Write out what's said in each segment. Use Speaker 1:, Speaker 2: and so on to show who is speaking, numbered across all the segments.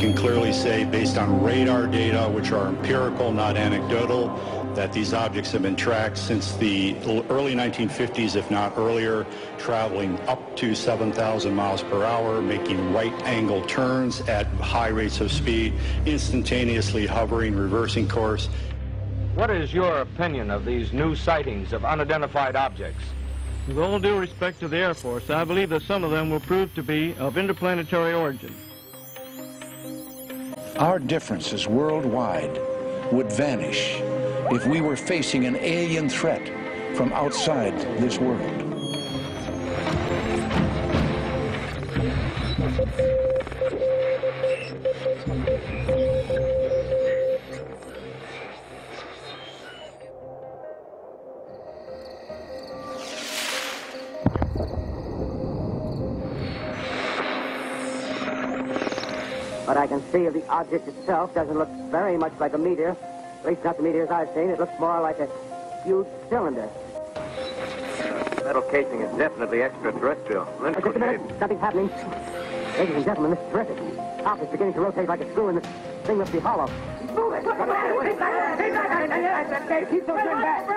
Speaker 1: can clearly say, based on radar data, which are empirical, not anecdotal, that these objects have been tracked since the early 1950s, if not earlier, traveling up to 7,000 miles per hour, making right-angle turns at high rates of speed, instantaneously hovering, reversing course.
Speaker 2: What is your opinion of these new sightings of unidentified objects?
Speaker 3: With all due respect to the Air Force, I believe that some of them will prove to be of interplanetary origin.
Speaker 4: Our differences worldwide would vanish if we were facing an alien threat from outside this world.
Speaker 5: What I can see of the object itself doesn't look very much like a meteor. At least not the meteors I've seen. It looks more like a huge cylinder.
Speaker 2: Metal casing is definitely extraterrestrial.
Speaker 5: Just a minute. Something's happening. Ladies and gentlemen, this is terrific. The top is beginning to rotate like a screw, and the thing must be hollow. Move it! Keep those men back.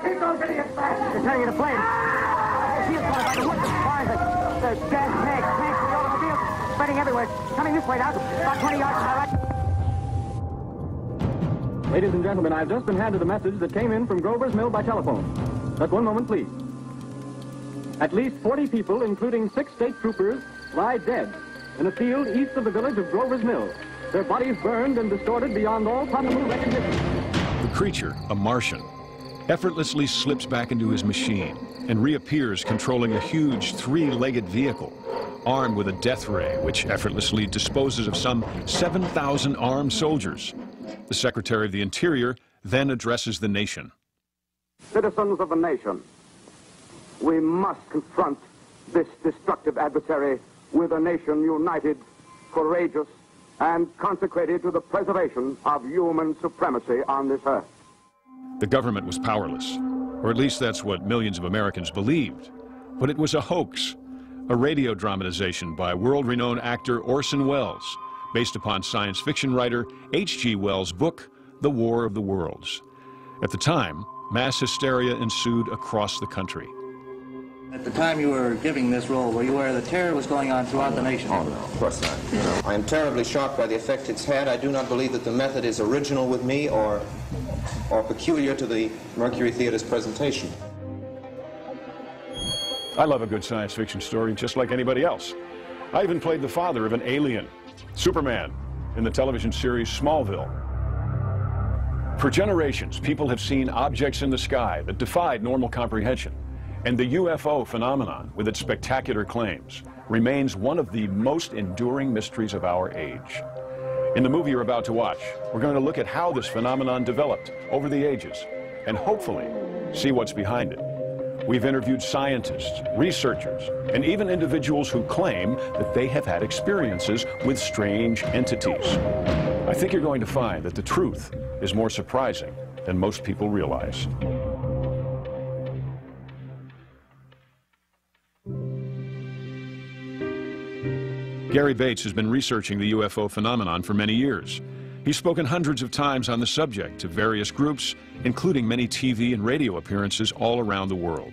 Speaker 5: Keep those idiots back. They're turning into flames. The shield's going by the wood. As far as the gas tanks, the automobile, spreading everywhere. Coming this way now, about 20 yards to my right.
Speaker 6: Ladies and gentlemen, I've just been handed a message that came in from Grover's Mill by telephone. Just one moment, please. At least 40 people, including 6 state troopers, lie dead in a field east of the village of Grover's Mill. Their bodies burned and distorted beyond all possible recognition.
Speaker 7: The creature, a Martian, effortlessly slips back into his machine and reappears controlling a huge 3-legged vehicle, armed with a death ray which effortlessly disposes of some 7,000 armed soldiers. The Secretary of the Interior then addresses the nation.
Speaker 8: Citizens of the nation, we must confront this destructive adversary with a nation united, courageous, and consecrated to the preservation of human supremacy on this earth.
Speaker 7: The government was powerless, or at least that's what millions of Americans believed. But it was a hoax, a radio dramatization by world-renowned actor Orson Welles, based upon science fiction writer H.G. Wells' book, The War of the Worlds. At the time, mass hysteria ensued across the country.
Speaker 9: At the time you were giving this role, were you aware that terror was going on throughout the nation?
Speaker 10: Oh, no, of course not. No. I am terribly shocked by the effect it's had. I do not believe that the method is original with me or peculiar to the Mercury Theater's presentation.
Speaker 7: I love a good science fiction story just like anybody else. I even played the father of an alien, Superman, in the television series Smallville. For generations, people have seen objects in the sky that defied normal comprehension. And the UFO phenomenon, with its spectacular claims, remains one of the most enduring mysteries of our age. In the movie you're about to watch, we're going to look at how this phenomenon developed over the ages, and hopefully see what's behind it. We've interviewed scientists, researchers, and even individuals who claim that they have had experiences with strange entities. I think you're going to find that the truth is more surprising than most people realize. Gary Bates has been researching the UFO phenomenon for many years. He's spoken hundreds of times on the subject to various groups, including many TV and radio appearances all around the world.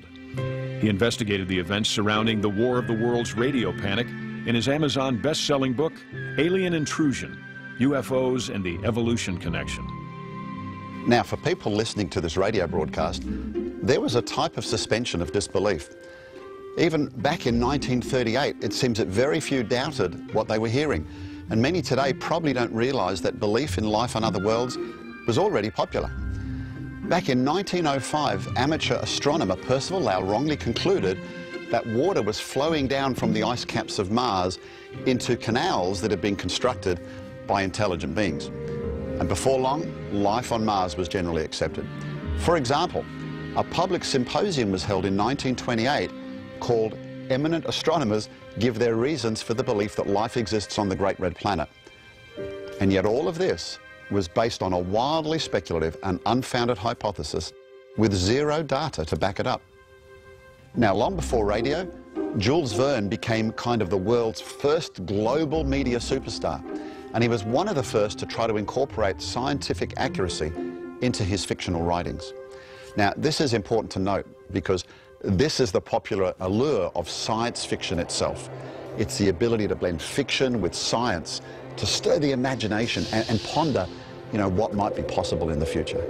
Speaker 7: He investigated the events surrounding the War of the Worlds radio panic in his Amazon best-selling book, Alien Intrusion, UFOs and the Evolution Connection.
Speaker 11: Now, for people listening to this radio broadcast, there was a type of suspension of disbelief. Even back in 1938, it seems that very few doubted what they were hearing. And many today probably don't realize that belief in life on other worlds was already popular. Back in 1905, amateur astronomer Percival Lowell wrongly concluded that water was flowing down from the ice caps of Mars into canals that had been constructed by intelligent beings. And before long, life on Mars was generally accepted. For example, a public symposium was held in 1928 called Eminent Astronomers Give Their Reasons for the Belief that Life Exists on the Great Red Planet. And yet all of this was based on a wildly speculative and unfounded hypothesis with zero data to back it up. Now, long before radio, Jules Verne became kind of the world's first global media superstar. and he was one of the first to try to incorporate scientific accuracy into his fictional writings. Now, this is important to note because this is the popular allure of science fiction itself. It's the ability to blend fiction with science to stir the imagination and ponder, you know, what might be possible in the future.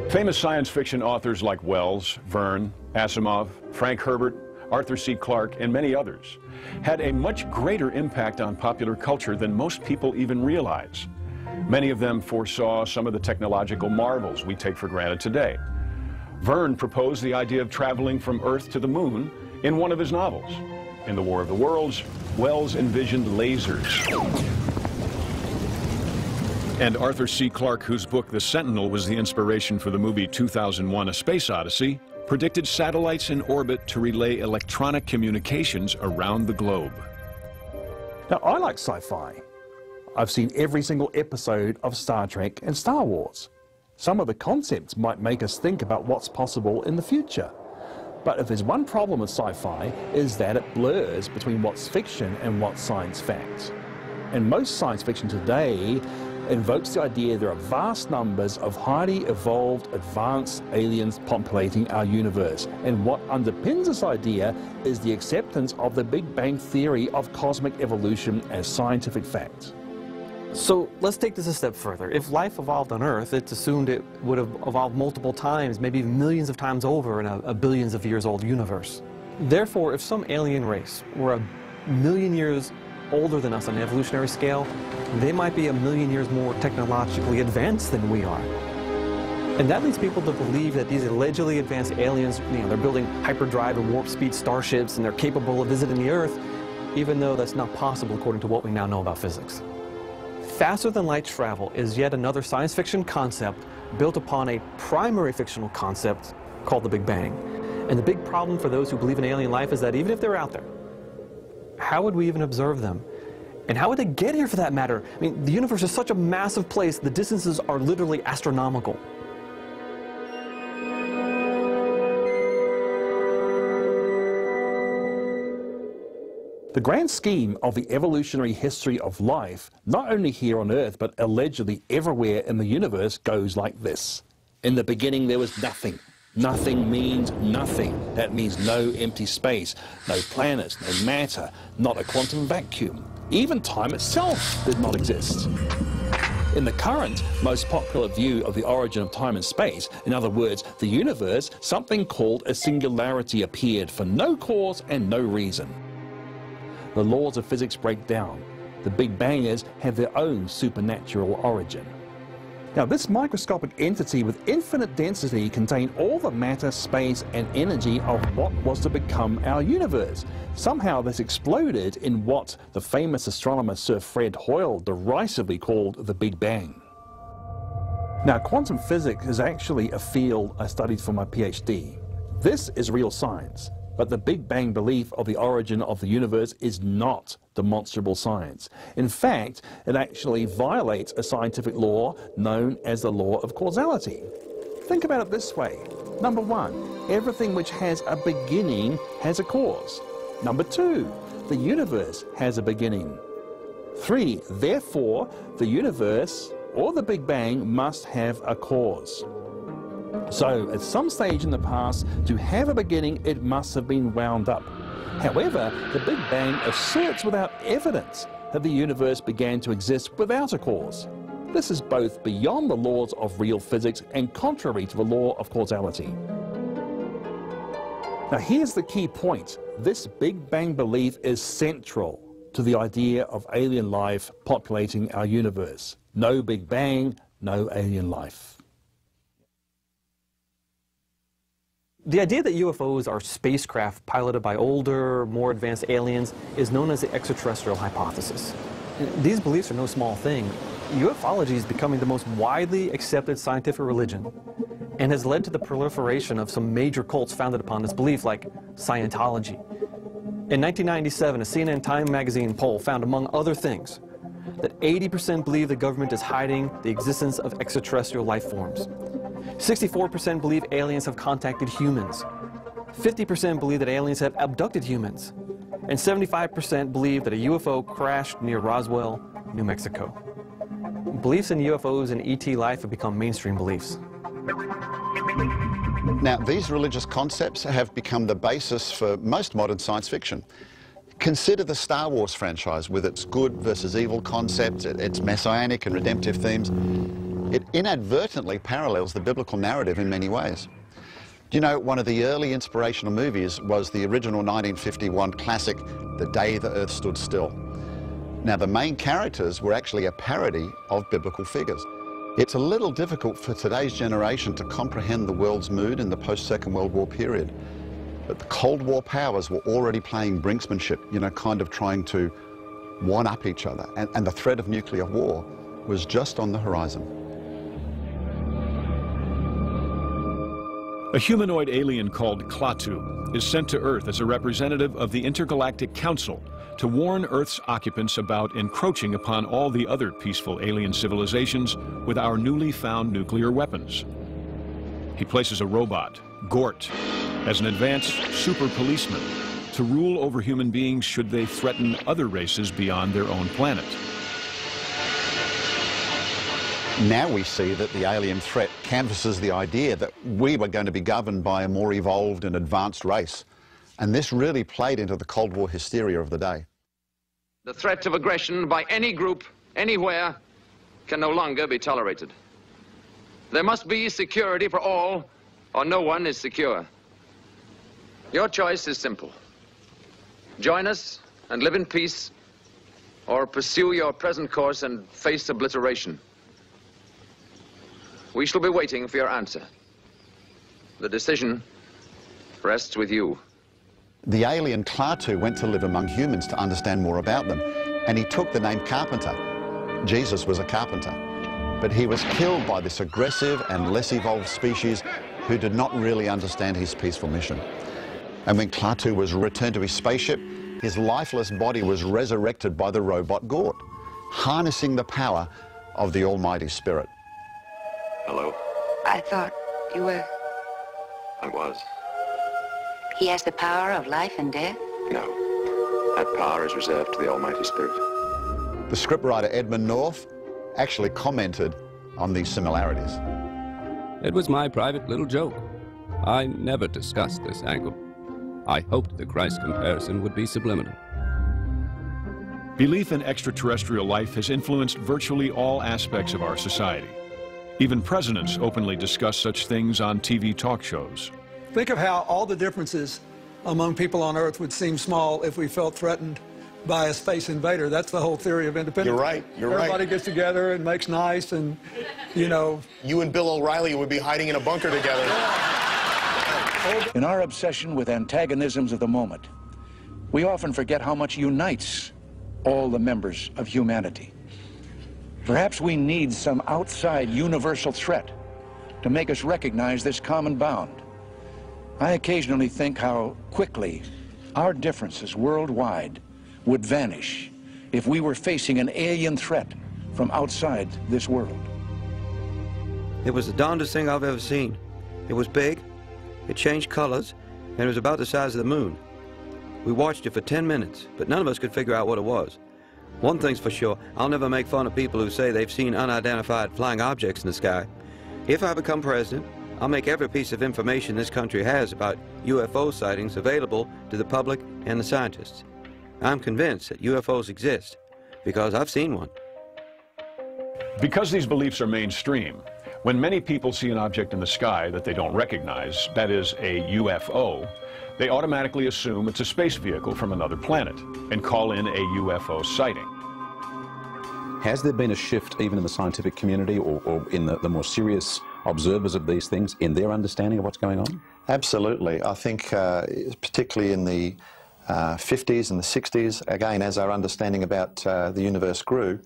Speaker 7: Famous science fiction authors like Wells, Verne, Asimov, Frank Herbert, Arthur C. Clarke, and many others had a much greater impact on popular culture than most people even realize. Many of them foresaw some of the technological marvels we take for granted today. Verne proposed the idea of traveling from Earth to the moon in one of his novels. In The War of the Worlds, Wells envisioned lasers. And Arthur C. Clarke, whose book The Sentinel was the inspiration for the movie 2001: A Space Odyssey, predicted satellites in orbit to relay electronic communications around the globe.
Speaker 12: Now, I like sci-fi. I've seen every single episode of Star Trek and Star Wars. Some of the concepts might make us think about what's possible in the future. But if there's one problem with sci-fi, is that it blurs between what's fiction and what's science fact. And most science fiction today invokes the idea there are vast numbers of highly evolved, advanced aliens populating our universe. And what underpins this idea is the acceptance of the Big Bang theory of cosmic evolution as scientific fact.
Speaker 13: So let's take this a step further. If life evolved on Earth, it's assumed it would have evolved multiple times, maybe millions of times over in a billions of years old universe. Therefore, if some alien race were a million years older than us on an evolutionary scale, they might be a million years more technologically advanced than we are. And that leads people to believe that these allegedly advanced aliens, they're building hyperdrive and warp speed starships and they're capable of visiting the Earth, even though that's not possible according to what we now know about physics. Faster than light travel is yet another science fiction concept built upon a primary fictional concept called the Big Bang. And the big problem for those who believe in alien life is that even if they're out there, how would we even observe them? And how would they get here for that matter? I mean, the universe is such a massive place, the distances are literally astronomical.
Speaker 12: The grand scheme of the evolutionary history of life, not only here on Earth, but allegedly everywhere in the universe, goes like this. In the beginning, there was nothing. Nothing means nothing. That means no empty space, no planets, no matter, not a quantum vacuum. Even time itself did not exist. In the current, most popular view of the origin of time and space, in other words, the universe, something called a singularity appeared for no cause and no reason. The laws of physics break down. The Big Bangers have their own supernatural origin. Now, this microscopic entity with infinite density contained all the matter, space, and energy of what was to become our universe. Somehow this exploded in what the famous astronomer Sir Fred Hoyle derisively called the Big Bang. Now, quantum physics is actually a field I studied for my PhD. This is real science. But the Big Bang belief of the origin of the universe is not demonstrable science. In fact, it actually violates a scientific law known as the law of causality. Think about it this way. Number one, everything which has a beginning has a cause. Number two, the universe has a beginning. 3, therefore, the universe or the Big Bang must have a cause. So, at some stage in the past, to have a beginning, it must have been wound up. However, the Big Bang asserts without evidence that the universe began to exist without a cause. This is both beyond the laws of real physics and contrary to the law of causality. Now, here's the key point. This Big Bang belief is central to the idea of alien life populating our universe. No Big Bang, no alien life.
Speaker 13: The idea that UFOs are spacecraft piloted by older, more advanced aliens is known as the extraterrestrial hypothesis. These beliefs are no small thing. Ufology is becoming the most widely accepted scientific religion and has led to the proliferation of some major cults founded upon this belief, like Scientology. In 1997, a CNN Time magazine poll found, among other things, that 80% believe the government is hiding the existence of extraterrestrial life forms. 64% believe aliens have contacted humans. 50% believe that aliens have abducted humans, and 75% believe that a UFO crashed near Roswell, New Mexico. Beliefs in UFOs and ET life have become mainstream beliefs.
Speaker 11: Now, these religious concepts have become the basis for most modern science fiction. Consider the Star Wars franchise with its good versus evil concepts, its messianic and redemptive themes. It inadvertently parallels the biblical narrative in many ways. Do you know, one of the early inspirational movies was the original 1951 classic, The Day the Earth Stood Still. Now, the main characters were actually a parody of biblical figures. It's a little difficult for today's generation to comprehend the world's mood in the post-Second World War period. But the Cold War powers were already playing brinksmanship, you know, kind of trying to one-up each other. And the threat of nuclear war was just on the horizon.
Speaker 7: A humanoid alien called Klaatu is sent to Earth as a representative of the Intergalactic Council to warn Earth's occupants about encroaching upon all the other peaceful alien civilizations with our newly found nuclear weapons. He places a robot, Gort, as an advanced super policeman to rule over human beings should they threaten other races beyond their own planet.
Speaker 11: Now we see that the alien threat canvasses the idea that we were going to be governed by a more evolved and advanced race. And this really played into the Cold War hysteria of the day.
Speaker 14: The threat of aggression by any group, anywhere, can no longer be tolerated. There must be security for all, or no one is secure. Your choice is simple. Join us and live in peace, or pursue your present course and face obliteration. We shall be waiting for your answer. The decision rests with you.
Speaker 11: The alien Klaatu went to live among humans to understand more about them, and he took the name Carpenter. Jesus was a carpenter, but he was killed by this aggressive and less evolved species who did not really understand his peaceful mission. And when Klaatu was returned to his spaceship, his lifeless body was resurrected by the robot Gort, harnessing the power of the Almighty Spirit.
Speaker 15: Hello?
Speaker 16: I thought you were...
Speaker 15: I was.
Speaker 16: He has the power of life and death?
Speaker 15: No. That power is reserved to the Almighty Spirit.
Speaker 11: The scriptwriter Edmund North actually commented on these similarities.
Speaker 17: It was my private little joke. I never discussed this angle. I hoped the Christ comparison would be subliminal.
Speaker 7: Belief in extraterrestrial life has influenced virtually all aspects of our society. Even presidents openly discuss such things on TV talk shows.
Speaker 18: Think of how all the differences among people on Earth would seem small if we felt threatened by a space invader. That's the whole theory of independence.
Speaker 19: You're right, you're right.
Speaker 18: Everybody gets together and makes nice and, you know...
Speaker 19: You and Bill O'Reilly would be hiding in a bunker together.
Speaker 4: In our obsession with antagonisms of the moment, we often forget how much unites all the members of humanity. Perhaps we need some outside universal threat to make us recognize this common bound. I occasionally think how quickly our differences worldwide would vanish if we were facing an alien threat from outside this world.
Speaker 20: It was the darndest thing I've ever seen. It was big, it changed colors, and it was about the size of the moon. We watched it for 10 minutes, but none of us could figure out what it was. One thing's for sure, I'll never make fun of people who say they've seen unidentified flying objects in the sky. If I become president, I'll make every piece of information this country has about UFO sightings available to the public and the scientists. I'm convinced that UFOs exist because I've seen one.
Speaker 7: Because these beliefs are mainstream, when many people see an object in the sky that they don't recognize, that is a UFO, they automatically assume it's a space vehicle from another planet and call in a UFO sighting.
Speaker 21: Has there been a shift even in the scientific community or in the more serious observers of these things in their understanding of what's going on?
Speaker 10: Absolutely. I think particularly in the 50s and the 60s, again, as our understanding about the universe grew,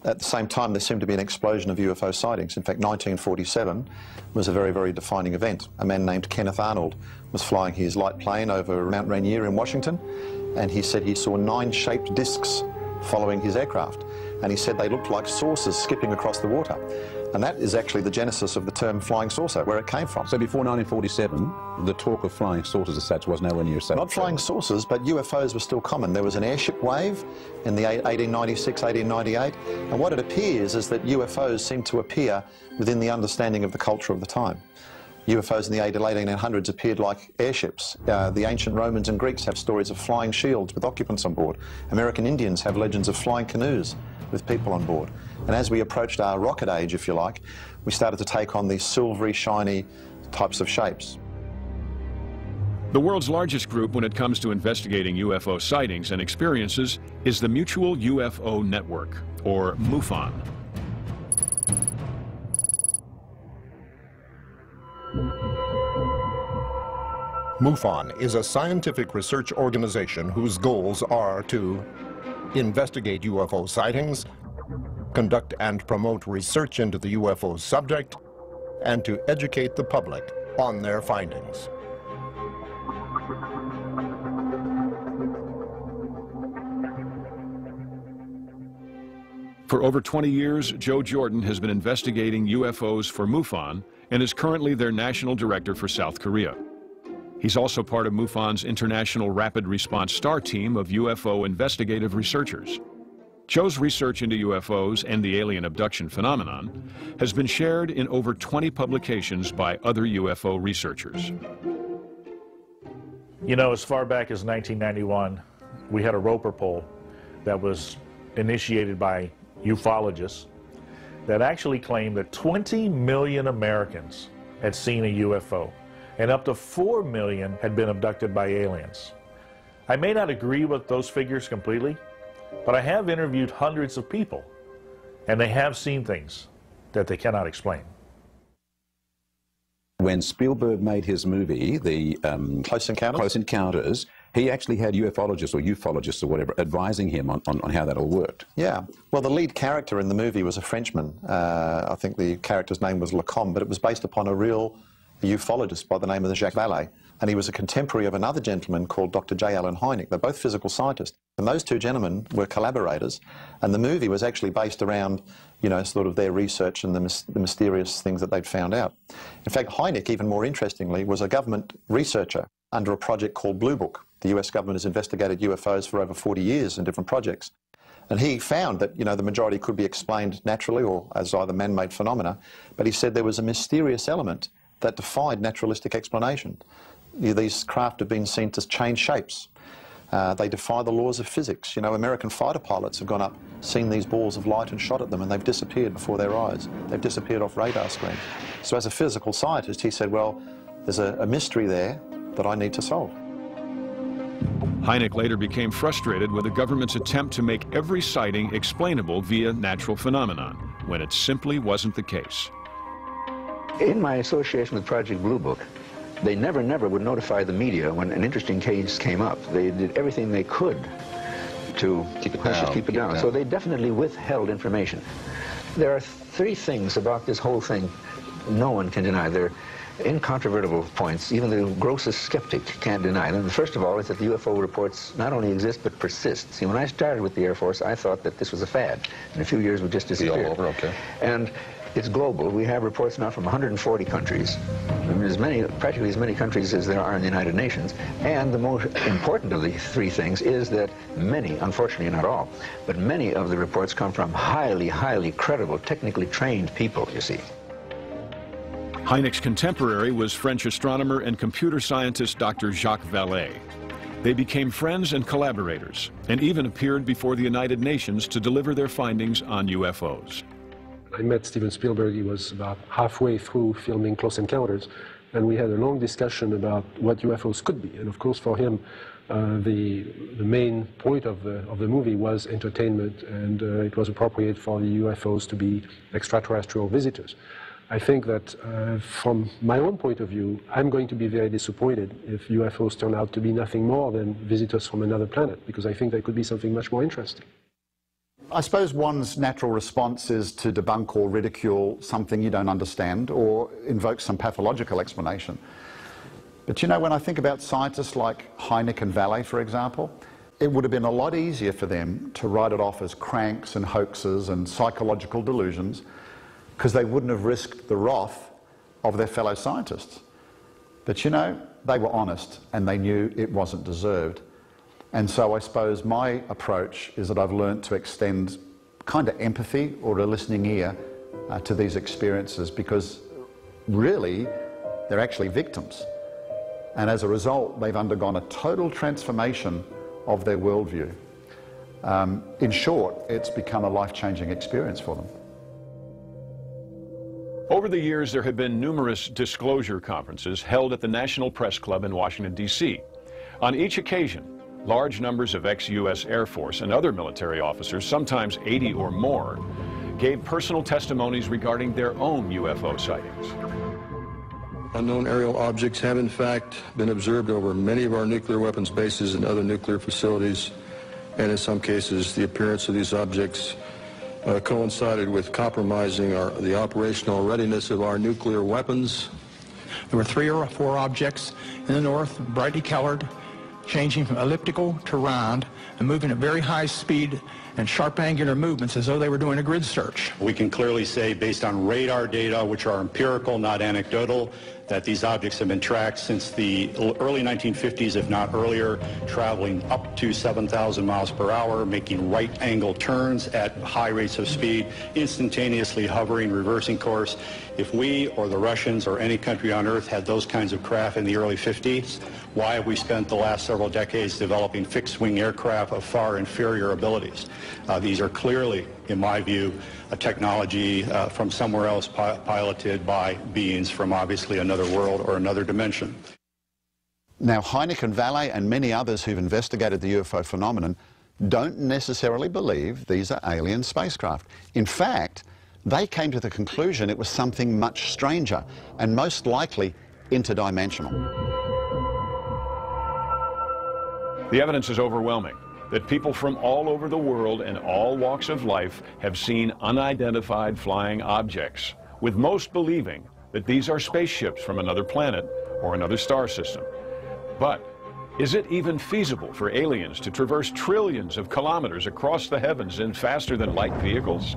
Speaker 10: at the same time there seemed to be an explosion of UFO sightings. In fact, 1947 was a very, very defining event. A man named Kenneth Arnold was flying his light plane over Mount Rainier in Washington, and he said he saw 9 shaped discs following his aircraft. And he said they looked like saucers skipping across the water. And that is actually the genesis of the term flying saucer, where it came from.
Speaker 21: So before 1947, the talk of flying saucers as such was nowhere near so.
Speaker 10: Not flying saucers, but UFOs were still common. There was an airship wave in the 1896, 1898, and what it appears is that UFOs seem to appear within the understanding of the culture of the time. UFOs in the late 1800s appeared like airships. The ancient Romans and Greeks have stories of flying shields with occupants on board. American Indians have legends of flying canoes with people on board. And as we approached our rocket age, if you like, we started to take on these silvery, shiny types of shapes.
Speaker 7: The world's largest group when it comes to investigating UFO sightings and experiences is the Mutual UFO Network, or MUFON.
Speaker 1: MUFON is a scientific research organization whose goals are to investigate UFO sightings, conduct and promote research into the UFO subject, and to educate the public on their findings.
Speaker 7: For over 20 years, Joe Jordan has been investigating UFOs for MUFON and is currently their national director for South Korea. He's also part of MUFON's International Rapid Response STAR team of UFO investigative researchers. Joe's research into UFOs and the alien abduction phenomenon has been shared in over 20 publications by other UFO researchers.
Speaker 22: You know, as far back as 1991, we had a Roper poll that was initiated by ufologists that actually claimed that 20 million Americans had seen a UFO, and up to 4 million had been abducted by aliens. I may not agree with those figures completely, but I have interviewed hundreds of people, and they have seen things that they cannot explain.
Speaker 21: When Spielberg made his movie, the
Speaker 10: Close
Speaker 21: Encounters, he actually had ufologists or whatever advising him on how that all worked.
Speaker 10: Yeah. Well, the lead character in the movie was a Frenchman. I think the character's name was Lacombe, but it was based upon a real ufologist by the name of Jacques Vallée. And he was a contemporary of another gentleman called Dr. J. Allen Hynek. They're both physical scientists. And those two gentlemen were collaborators. And the movie was actually based around, you know, sort of their research and the mysterious things that they'd found out. In fact, Hynek, even more interestingly, was a government researcher under a project called Blue Book. The US government has investigated UFOs for over 40 years in different projects. And he found that, you know, the majority could be explained naturally or as either man-made phenomena. But he said there was a mysterious element that defied naturalistic explanation. These craft have been seen to change shapes. They defy the laws of physics. You know, American fighter pilots have gone up, seen these balls of light and shot at them, and they've disappeared before their eyes. They've disappeared off radar screens. So as a physical scientist, he said, well, there's a mystery there that I need to solve.
Speaker 7: Hynek later became frustrated with the government's attempt to make every sighting explainable via natural phenomenon, when it simply wasn't the case.
Speaker 23: In my association with Project Blue Book, they never would notify the media when an interesting case came up. They did everything they could to keep it down. So they definitely withheld information. There are three things about this whole thing no one can deny. They're incontrovertible points. Even the grossest skeptic can't deny them. First of all is that the UFO reports not only exist but persist. See, when I started with the Air Force, I thought that this was a fad. In a few years, would just disappear.
Speaker 1: All over, okay.
Speaker 23: And it's global. We have reports now from 140 countries. I mean, practically as many countries as there are in the United Nations. And the most important of the three things is that many, unfortunately not all, but many of the reports come from highly, highly credible, technically trained people, you see.
Speaker 7: Hynek's contemporary was French astronomer and computer scientist Dr. Jacques Vallée. They became friends and collaborators, and even appeared before the United Nations to deliver their findings on UFOs.
Speaker 24: I met Steven Spielberg. He was about halfway through filming Close Encounters, and we had a long discussion about what UFOs could be. And of course, for him, the main point of the movie was entertainment, and it was appropriate for the UFOs to be extraterrestrial visitors. I think that from my own point of view, I'm going to be very disappointed if UFOs turn out to be nothing more than visitors from another planet, because I think they could be something much more interesting.
Speaker 11: I suppose one's natural response is to debunk or ridicule something you don't understand or invoke some pathological explanation. But you know, when I think about scientists like Hynek and Vallée, for example, it would have been a lot easier for them to write it off as cranks and hoaxes and psychological delusions because they wouldn't have risked the wrath of their fellow scientists. But you know, they were honest and they knew it wasn't deserved. And so I suppose my approach is that I've learned to extend kind of empathy or a listening ear to these experiences, because really they're actually victims. And as a result, they've undergone a total transformation of their worldview. In short, it's become a life-changing experience for them.
Speaker 7: Over the years, there have been numerous disclosure conferences held at the National Press Club in Washington, D.C. On each occasion, large numbers of ex-U.S. Air Force and other military officers, sometimes 80 or more, gave personal testimonies regarding their own UFO sightings.
Speaker 2: Unknown aerial objects have in fact been observed over many of our nuclear weapons bases and other nuclear facilities, and in some cases the appearance of these objects coincided with compromising the operational readiness of our nuclear weapons.
Speaker 3: There were 3 or 4 objects in the north, brightly colored, changing from elliptical to round and moving at very high speed and sharp angular movements as though they were doing a grid search.
Speaker 5: We can clearly say, based on radar data, which are empirical, not anecdotal, that these objects have been tracked since the early 1950s, if not earlier, traveling up to 7,000 miles per hour, making right-angle turns at high rates of speed, instantaneously hovering, reversing course. If we or the Russians or any country on Earth had those kinds of craft in the early 50s, why have we spent the last several decades developing fixed-wing aircraft of far inferior abilities? These are clearly, in my view, a technology from somewhere else piloted by beings from obviously another world or another dimension.
Speaker 11: Now, Hynek and Vallée and many others who've investigated the UFO phenomenon don't necessarily believe these are alien spacecraft. In fact, they came to the conclusion it was something much stranger and most likely interdimensional.
Speaker 7: The evidence is overwhelming that people from all over the world and all walks of life have seen unidentified flying objects, with most believing that these are spaceships from another planet or another star system. But is it even feasible for aliens to traverse trillions of kilometers across the heavens in faster than light vehicles?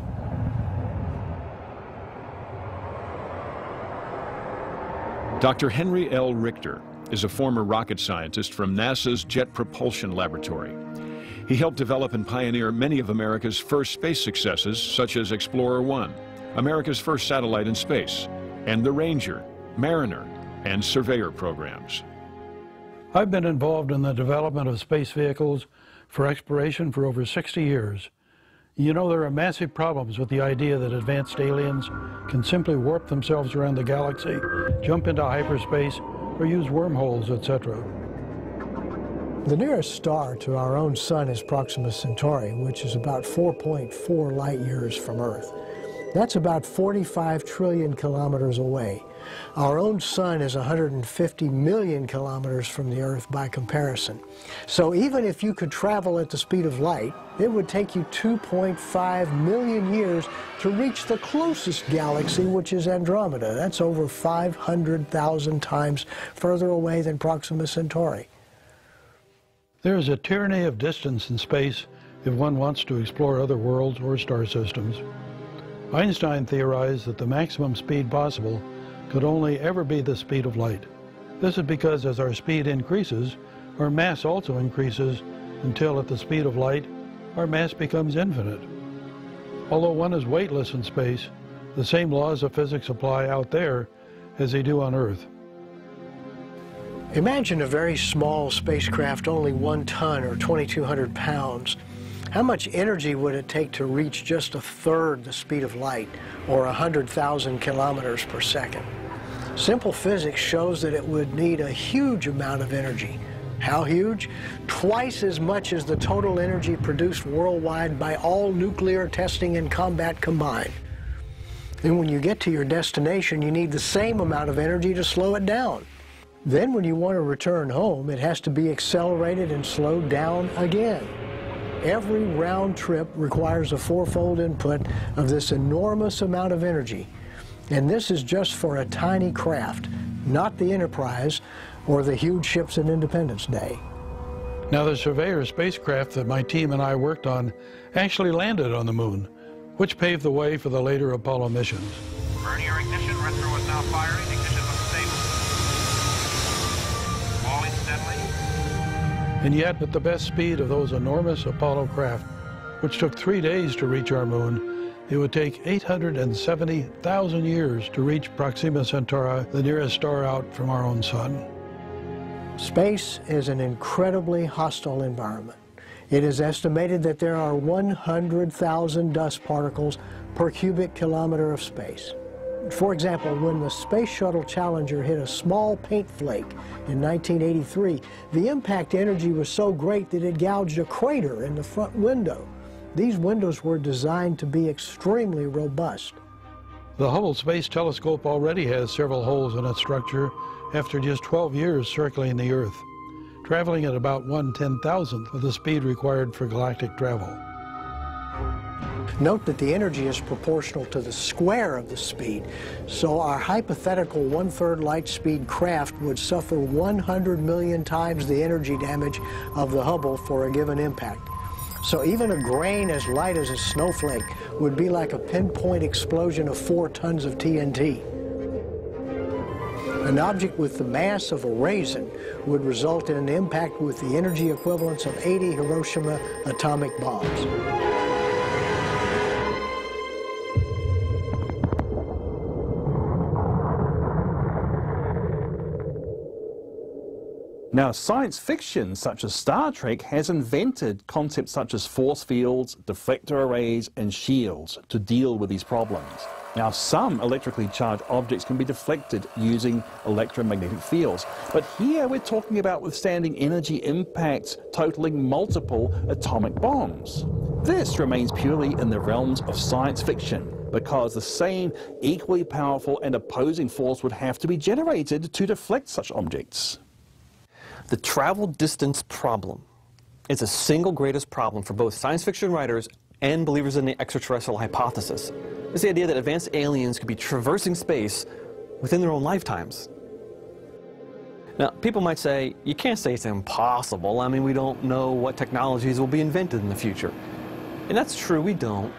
Speaker 7: Dr. Henry L. Richter is a former rocket scientist from NASA's Jet Propulsion Laboratory. He helped develop and pioneer many of America's first space successes, such as Explorer 1, America's first satellite in space, and the Ranger, Mariner, and Surveyor programs.
Speaker 6: I've been involved in the development of space vehicles for exploration for over 60 years. You know, there are massive problems with the idea that advanced aliens can simply warp themselves around the galaxy, jump into hyperspace, or use wormholes, etc.
Speaker 25: The nearest star to our own sun is Proxima Centauri, which is about 4.4 light years from Earth. That's about 45 trillion kilometers away. Our own sun is 150 million kilometers from the Earth by comparison. So even if you could travel at the speed of light, it would take you 2.5 million years to reach the closest galaxy, which is Andromeda. That's over 500,000 times further away than Proxima Centauri.
Speaker 6: There is a tyranny of distance in space if one wants to explore other worlds or star systems. Einstein theorized that the maximum speed possible could only ever be the speed of light. This is because as our speed increases, our mass also increases until at the speed of light, our mass becomes infinite. Although one is weightless in space, the same laws of physics apply out there as they do on Earth.
Speaker 25: Imagine a very small spacecraft, only 1 ton or 2,200 pounds. How much energy would it take to reach just a third the speed of light, or 100,000 kilometers per second? Simple physics shows that it would need a huge amount of energy. How huge? Twice as much as the total energy produced worldwide by all nuclear testing and combat combined. And when you get to your destination, you need the same amount of energy to slow it down. Then when you want to return home, it has to be accelerated and slowed down again. Every round trip requires a fourfold input of this enormous amount of energy. And this is just for a tiny craft, not the Enterprise or the huge ships in Independence Day.
Speaker 6: Now, the Surveyor spacecraft that my team and I worked on actually landed on the moon. which paved the way for the later Apollo missions.
Speaker 8: Burn your ignition. Retro is now firing. Ignition looks stable. Falling steadily.
Speaker 6: And yet, at the best speed of those enormous Apollo craft, which took 3 days to reach our moon, it would take 870,000 years to reach Proxima Centauri, the nearest star out from our own sun.
Speaker 25: Space is an incredibly hostile environment. It is estimated that there are 100,000 dust particles per cubic kilometer of space. For example, when the Space Shuttle Challenger hit a small paint flake in 1983, the impact energy was so great that it gouged a crater in the front window. These windows were designed to be extremely robust.
Speaker 6: The Hubble Space Telescope already has several holes in its structure after just 12 years circling the Earth, traveling at about 1/10,000th of the speed required for galactic travel.
Speaker 25: Note that the energy is proportional to the square of the speed, so our hypothetical 1/3 light speed craft would suffer 100 million times the energy damage of the Hubble for a given impact. So even a grain as light as a snowflake would be like a pinpoint explosion of 4 tons of TNT. An object with the mass of a raisin would result in an impact with the energy equivalents of 80 Hiroshima atomic bombs.
Speaker 9: Now, science fiction such as Star Trek has invented concepts such as force fields, deflector arrays, and shields to deal with these problems. Now, some electrically charged objects can be deflected using electromagnetic fields, but here we're talking about withstanding energy impacts totaling multiple atomic bombs. This remains purely in the realms of science fiction, because the same equally powerful and opposing force would have to be generated to deflect such objects.
Speaker 12: The travel distance problem is the single greatest problem for both science fiction writers and believers in the extraterrestrial hypothesis. It's the idea that advanced aliens could be traversing space within their own lifetimes. Now, people might say, you can't say it's impossible. I mean, we don't know what technologies will be invented in the future. And that's true, we don't.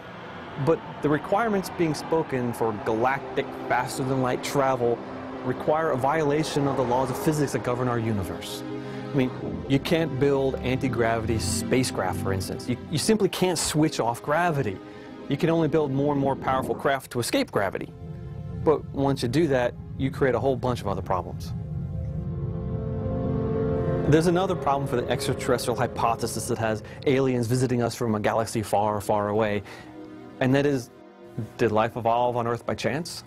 Speaker 12: But the requirements being spoken for galactic, faster-than-light travel require a violation of the laws of physics that govern our universe. I mean, you can't build anti-gravity spacecraft, for instance. You simply can't switch off gravity. You can only build more and more powerful craft to escape gravity. But once you do that, you create a whole bunch of other problems. There's another problem for the extraterrestrial hypothesis that has aliens visiting us from a galaxy far, far away, and that is, did life evolve on Earth by chance?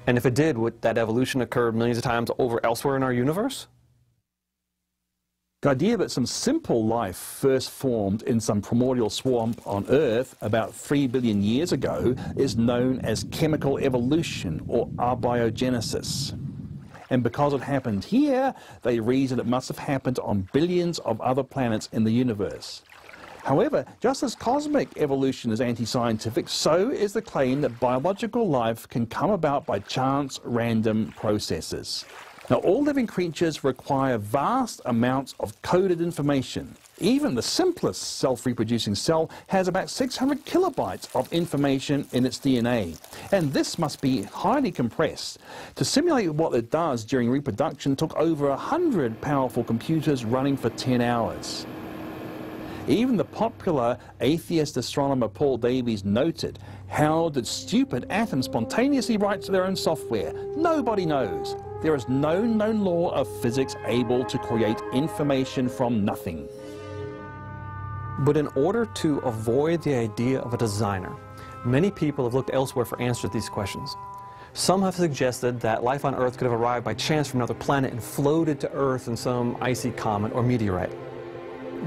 Speaker 12: And if it did, would that evolution occur millions of times over elsewhere in our universe?
Speaker 9: The idea that some simple life first formed in some primordial swamp on Earth about 3 billion years ago is known as chemical evolution, or abiogenesis. And because it happened here, they reason it must have happened on billions of other planets in the universe. However, just as cosmic evolution is anti-scientific, so is the claim that biological life can come about by chance, random processes. Now, all living creatures require vast amounts of coded information. Even the simplest self-reproducing cell has about 600 kilobytes of information in its DNA. And this must be highly compressed. To simulate what it does during reproduction took over 100 powerful computers running for 10 hours. Even the popular atheist astronomer Paul Davies noted, how did stupid atoms spontaneously write their own software? Nobody knows. There is no known law of physics able to create information from nothing.
Speaker 12: But in order to avoid the idea of a designer, many people have looked elsewhere for answers to these questions. Some have suggested that life on Earth could have arrived by chance from another planet and floated to Earth in some icy comet or meteorite.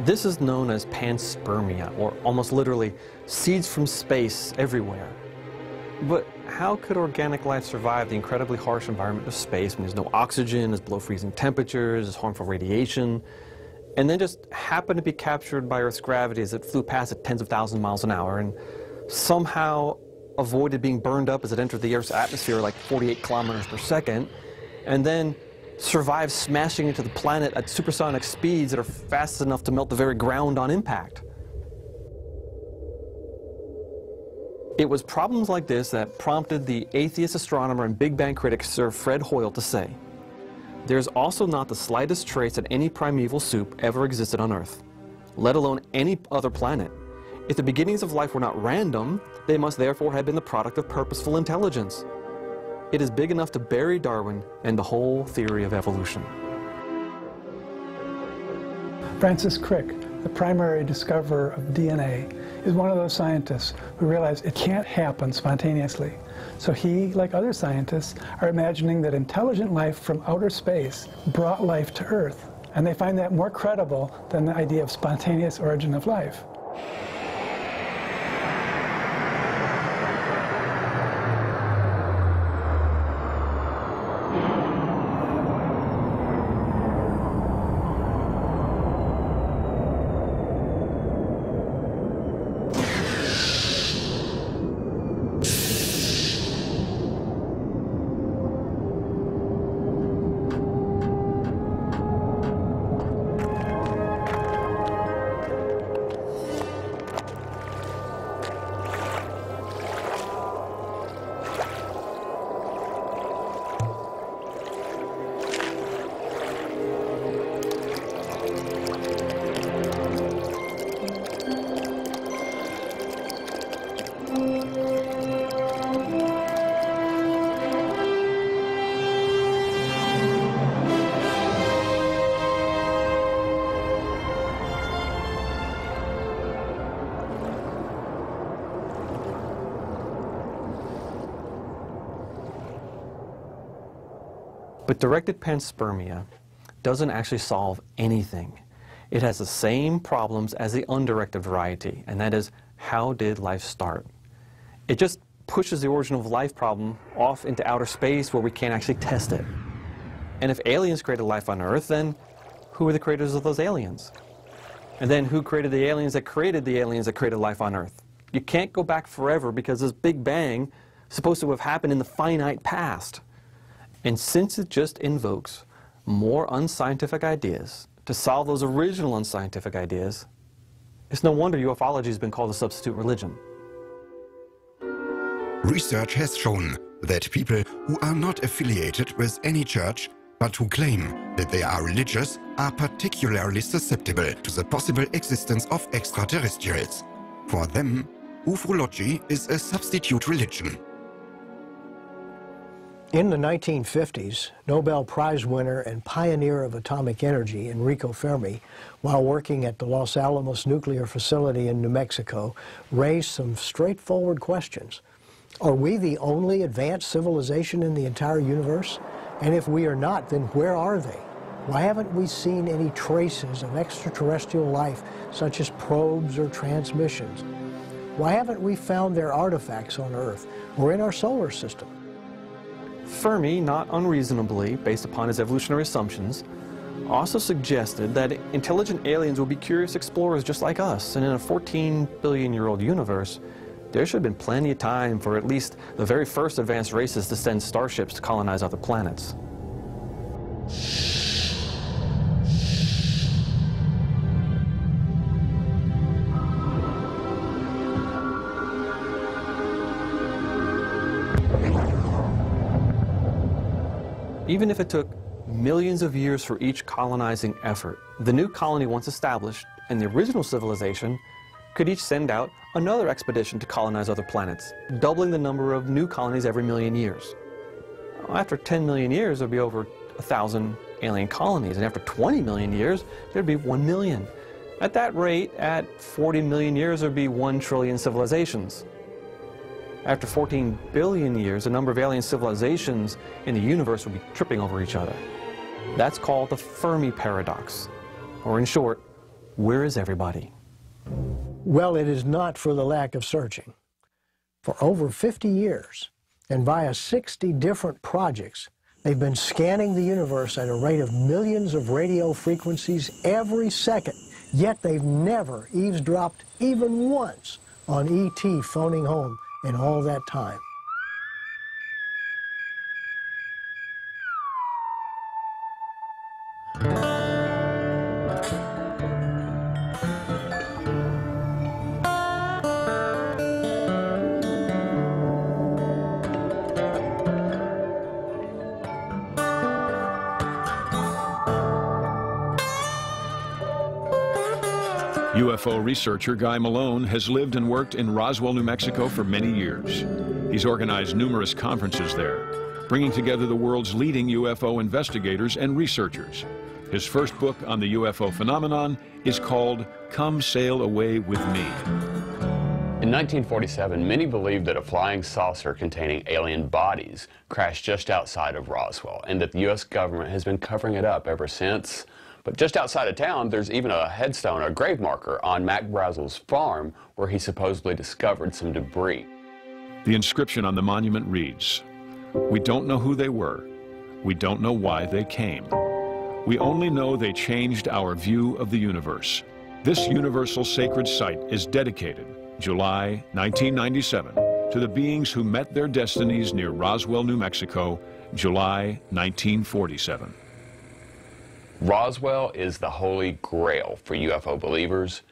Speaker 12: This is known as panspermia, or almost literally, seeds from space everywhere. But how could organic life survive the incredibly harsh environment of space when there's no oxygen, there's below freezing temperatures, there's harmful radiation, and then just happen to be captured by Earth's gravity as it flew past at tens of thousands of miles an hour and somehow avoided being burned up as it entered the Earth's atmosphere like 48 kilometers per second, and then survive smashing into the planet at supersonic speeds that are fast enough to melt the very ground on impact? It was problems like this that prompted the atheist astronomer and Big Bang critic Sir Fred Hoyle to say, "There's also not the slightest trace that any primeval soup ever existed on Earth, let alone any other planet. If the beginnings of life were not random, they must therefore have been the product of purposeful intelligence. It is big enough to bury Darwin and the whole theory of evolution."
Speaker 13: Francis Crick, the primary discoverer of DNA, is one of those scientists who realize it can't happen spontaneously. So he, like other scientists, are imagining that intelligent life from outer space brought life to Earth. And they find that more credible than the idea of spontaneous origin of life.
Speaker 12: But directed panspermia doesn't actually solve anything. It has the same problems as the undirected variety, and that is, how did life start? It just pushes the origin of life problem off into outer space where we can't actually test it. And if aliens created life on Earth, then who are the creators of those aliens? And then who created the aliens that created life on Earth? You can't go back forever because this Big Bang is supposed to have happened in the finite past. And since it just invokes more unscientific ideas to solve those original unscientific ideas, it's no wonder ufology has been called a substitute religion.
Speaker 14: Research has shown that people who are not affiliated with any church but who claim that they are religious are particularly susceptible to the possible existence of extraterrestrials. For them, ufology is a substitute religion.
Speaker 25: In the 1950s, Nobel Prize winner and pioneer of atomic energy, Enrico Fermi, while working at the Los Alamos nuclear facility in New Mexico, raised some straightforward questions. Are we the only advanced civilization in the entire universe? And if we are not, then where are they? Why haven't we seen any traces of extraterrestrial life, such as probes or transmissions? Why haven't we found their artifacts on Earth or in our solar system?
Speaker 12: Fermi, not unreasonably, based upon his evolutionary assumptions, also suggested that intelligent aliens will be curious explorers just like us, and in a 14 billion-year-old universe, there should have been plenty of time for at least the very first advanced races to send starships to colonize other planets. Even if it took millions of years for each colonizing effort, the new colony once established and the original civilization could each send out another expedition to colonize other planets, doubling the number of new colonies every million years. After 10 million years, there'd be over 1,000 alien colonies, and after 20 million years, there'd be 1 million. At that rate, at 40 million years, there'd be 1 trillion civilizations. After 14 billion years, the number of alien civilizations in the universe will be tripping over each other. That's called the Fermi paradox. Or in short, where is everybody?
Speaker 25: Well, it is not for the lack of searching. For over 50 years, and via 60 different projects, they've been scanning the universe at a rate of millions of radio frequencies every second, yet they've never eavesdropped even once on ET phoning home in all that time.
Speaker 7: UFO researcher Guy Malone has lived and worked in Roswell, New Mexico for many years. He's organized numerous conferences there, bringing together the world's leading UFO investigators and researchers. His first book on the UFO phenomenon is called Come Sail Away With Me.
Speaker 15: In 1947, many believed that a flying saucer containing alien bodies crashed just outside of Roswell, and that the U.S. government has been covering it up ever since. But just outside of town, there's even a headstone, a grave marker on Mac Brazel's farm where he supposedly discovered some debris.
Speaker 7: The inscription on the monument reads, "We don't know who they were. We don't know why they came. We only know they changed our view of the universe. This universal sacred site is dedicated, July 1997, to the beings who met their destinies near Roswell, New Mexico, July 1947.
Speaker 15: Roswell is the holy grail for UFO believers.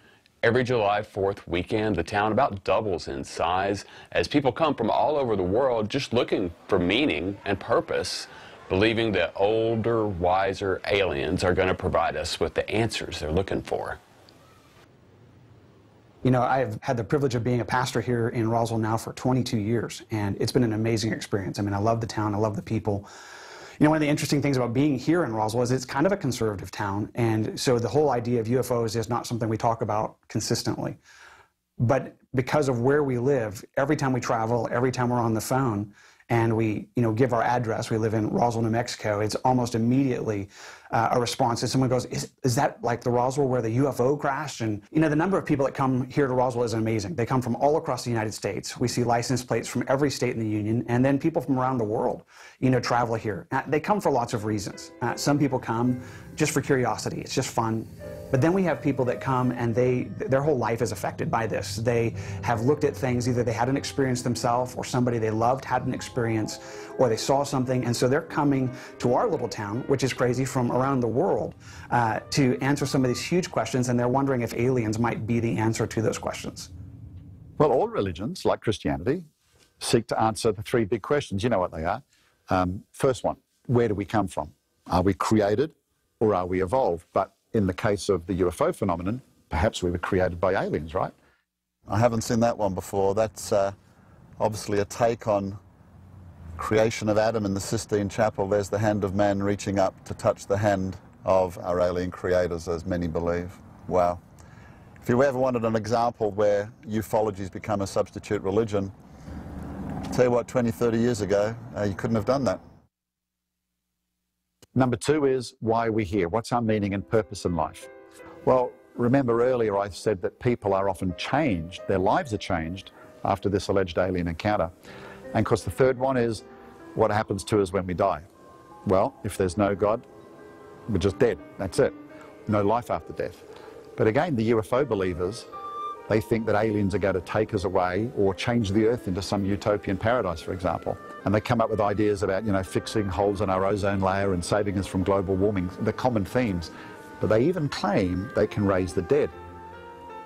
Speaker 15: Every July 4th weekend, the town about doubles in size as people come from all over the world just looking for meaning and purpose, believing that older, wiser aliens are going to provide us with the answers they're looking for.
Speaker 16: You know, I've had the privilege of being a pastor here in Roswell now for 22 years, and it's been an amazing experience. I mean, I love the town, I love the people. You know, one of the interesting things about being here in Roswell is it's kind of a conservative town, and so the whole idea of UFOs is not something we talk about consistently. But because of where we live, every time we travel, every time we're on the phone, and we, give our address, we live in Roswell, New Mexico, it's almost immediately a response. If someone goes, is that like the Roswell where the UFO crashed? And, the number of people that come here to Roswell is amazing. They come from all across the United States. We see license plates from every state in the Union, and then people from around the world, travel here. They come for lots of reasons. Some people come just for curiosity. It's just fun. But then we have people that come and their whole life is affected by this. They have looked at things, either they had an experience themselves or somebody they loved had an experience, or they saw something, and so they're coming to our little town, which is crazy, from around the world to answer some of these huge questions, and they're wondering if aliens might be the answer to those questions.
Speaker 11: Well, all religions, like Christianity, seek to answer the three big questions. You know what they are. First one, where do we come from? Are we created or are we evolved? But in the case of the UFO phenomenon, perhaps we were created by aliens, right?
Speaker 10: I haven't seen that one before. That's obviously a take on creation of Adam in the Sistine Chapel. There's the hand of man reaching up to touch the hand of our alien creators, as many believe. Wow. If you ever wanted an example where ufology's become a substitute religion, I'll tell you what, 20, 30 years ago, you couldn't have done that.
Speaker 11: Number two is, why are we here? What's our meaning and purpose in life? Well, remember earlier I said that people are often changed, their lives are changed after this alleged alien encounter. And of course the third one is, what happens to us when we die? Well, if there's no God, we're just dead, that's it. No life after death. But again, the UFO believers, they think that aliens are going to take us away or change the Earth into some utopian paradise, for example. And they come up with ideas about, fixing holes in our ozone layer and saving us from global warming, the common themes. But they even claim they can raise the dead.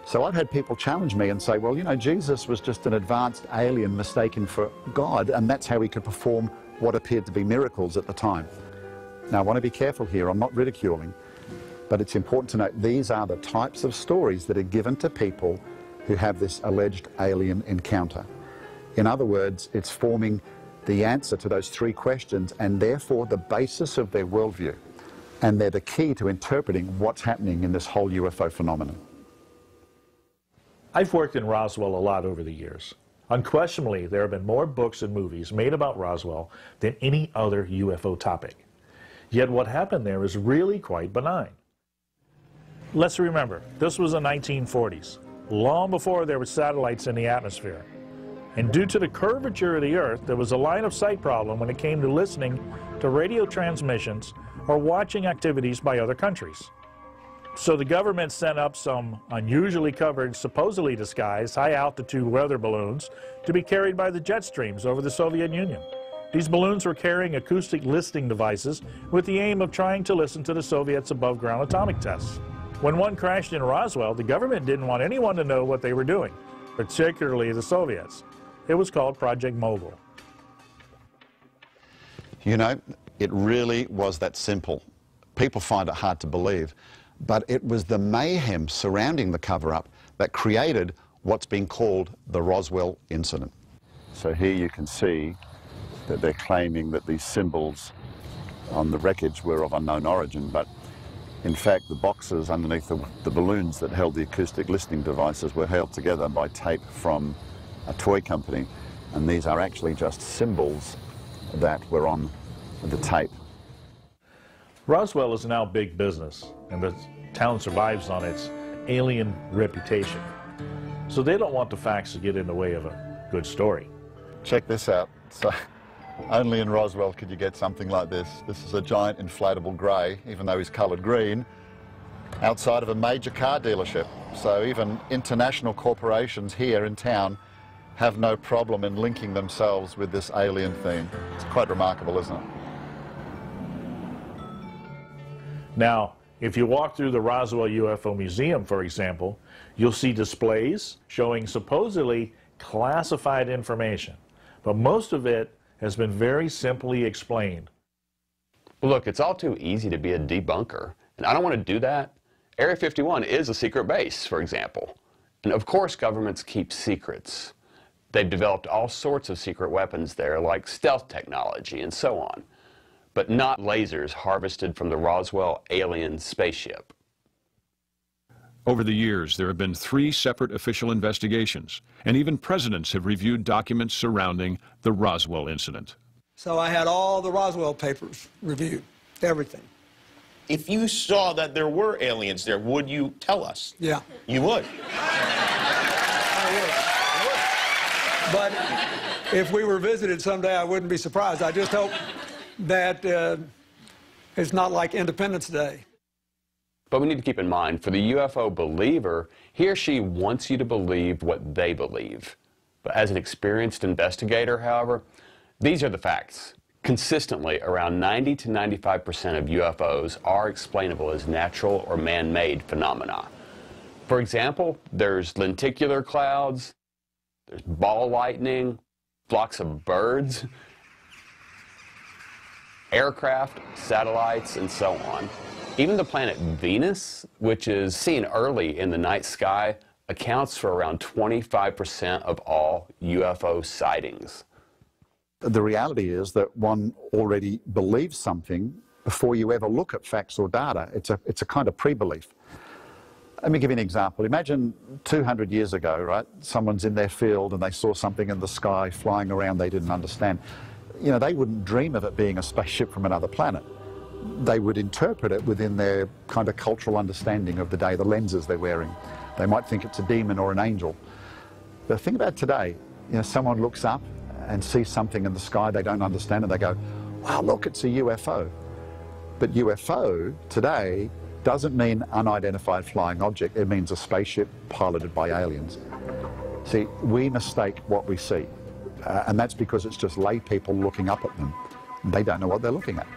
Speaker 11: So I've had people challenge me and say, well, Jesus was just an advanced alien mistaken for God, and that's how he could perform what appeared to be miracles at the time. Now, I want to be careful here. I'm not ridiculing. But it's important to note these are the types of stories that are given to people who have this alleged alien encounter. In other words, it's forming the answer to those three questions and therefore the basis of their worldview. And they're the key to interpreting what's happening in this whole UFO phenomenon.
Speaker 22: I've worked in Roswell a lot over the years. Unquestionably, there have been more books and movies made about Roswell than any other UFO topic. Yet what happened there is really quite benign. Let's remember, this was the 1940s, long before there were satellites in the atmosphere. And due to the curvature of the Earth, there was a line of sight problem when it came to listening to radio transmissions or watching activities by other countries. So the government sent up some unusually covered, supposedly disguised, high-altitude weather balloons to be carried by the jet streams over the Soviet Union. These balloons were carrying acoustic listening devices with the aim of trying to listen to the Soviets' above-ground atomic tests. When one crashed in Roswell, the government didn't want anyone to know what they were doing, particularly the Soviets. It was called Project Mogul.
Speaker 11: It really was that simple. People find it hard to believe. but it was the mayhem surrounding the cover-up that created what's been called the Roswell incident.
Speaker 4: So here you can see that they're claiming that these symbols on the wreckage were of unknown origin, but in fact the boxes underneath the balloons that held the acoustic listening devices were held together by tape from a toy company, and these are actually just symbols that were on the tape.
Speaker 22: Roswell is now big business, and the town survives on its alien reputation. So they don't want the facts to get in the way of a good story.
Speaker 4: Check this out. So, only in Roswell could you get something like this. This is a giant inflatable grey, even though he's coloured green, outside of a major car dealership. So even international corporations here in town have no problem in linking themselves with this alien theme. It's quite remarkable, isn't it?
Speaker 22: Now, if you walk through the Roswell UFO Museum, for example, you'll see displays showing supposedly classified information, but most of it has been very simply explained.
Speaker 15: Well, look, it's all too easy to be a debunker, and I don't want to do that. Area 51 is a secret base, for example. And of course governments keep secrets. They've developed all sorts of secret weapons there, like stealth technology and so on, but not lasers harvested from the Roswell alien spaceship.
Speaker 7: Over the years, there have been 3 separate official investigations, and even presidents have reviewed documents surrounding the Roswell incident.
Speaker 17: So I had all the Roswell papers reviewed, everything.
Speaker 18: If you saw that there were aliens there, would you tell us?
Speaker 17: Yeah.
Speaker 18: You would?
Speaker 17: I would. But if we were visited someday, I wouldn't be surprised. I just hope that it's not like Independence Day.
Speaker 15: But we need to keep in mind, for the UFO believer, he or she wants you to believe what they believe. But as an experienced investigator, however, these are the facts. Consistently, around 90 to 95% of UFOs are explainable as natural or man-made phenomena. For example, there's lenticular clouds, there's ball lightning, flocks of birds, aircraft, satellites, and so on. Even the planet Venus, which is seen early in the night sky, accounts for around 25% of all UFO sightings.
Speaker 11: The reality is that one already believes something before you ever look at facts or data. It's a kind of pre-belief. Let me give you an example. Imagine 200 years ago, right? Someone's in their field and they saw something in the sky flying around they didn't understand. You know, they wouldn't dream of it being a spaceship from another planet. They would interpret it within their kind of cultural understanding of the day, the lenses they're wearing. They might think it's a demon or an angel. The thing about today, you know, someone looks up and sees something in the sky they don't understand and they go, wow, look, it's a UFO. But UFO today doesn't mean unidentified flying object. It means a spaceship piloted by aliens. See, we mistake what we see. And that's because it's just lay people looking up at them. They don't know what they're looking at.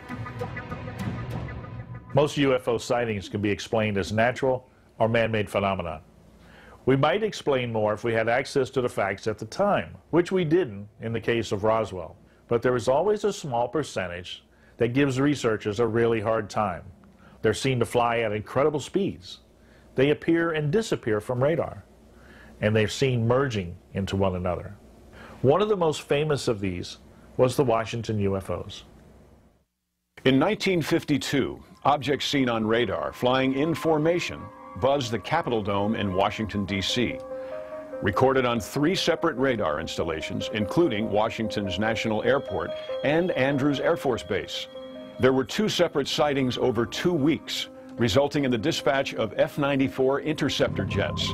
Speaker 22: Most UFO sightings can be explained as natural or man-made phenomena. We might explain more if we had access to the facts at the time, which we didn't in the case of Roswell. But there is always a small percentage that gives researchers a really hard time. They're seen to fly at incredible speeds. They appear and disappear from radar, and they're seen merging into one another. One of the most famous of these was the Washington UFOs.
Speaker 7: In 1952, objects seen on radar flying in formation buzzed the Capitol Dome in Washington, D.C. Recorded on 3 separate radar installations, including Washington's National Airport and Andrews Air Force Base. There were 2 separate sightings over 2 weeks, resulting in the dispatch of F-94 interceptor jets.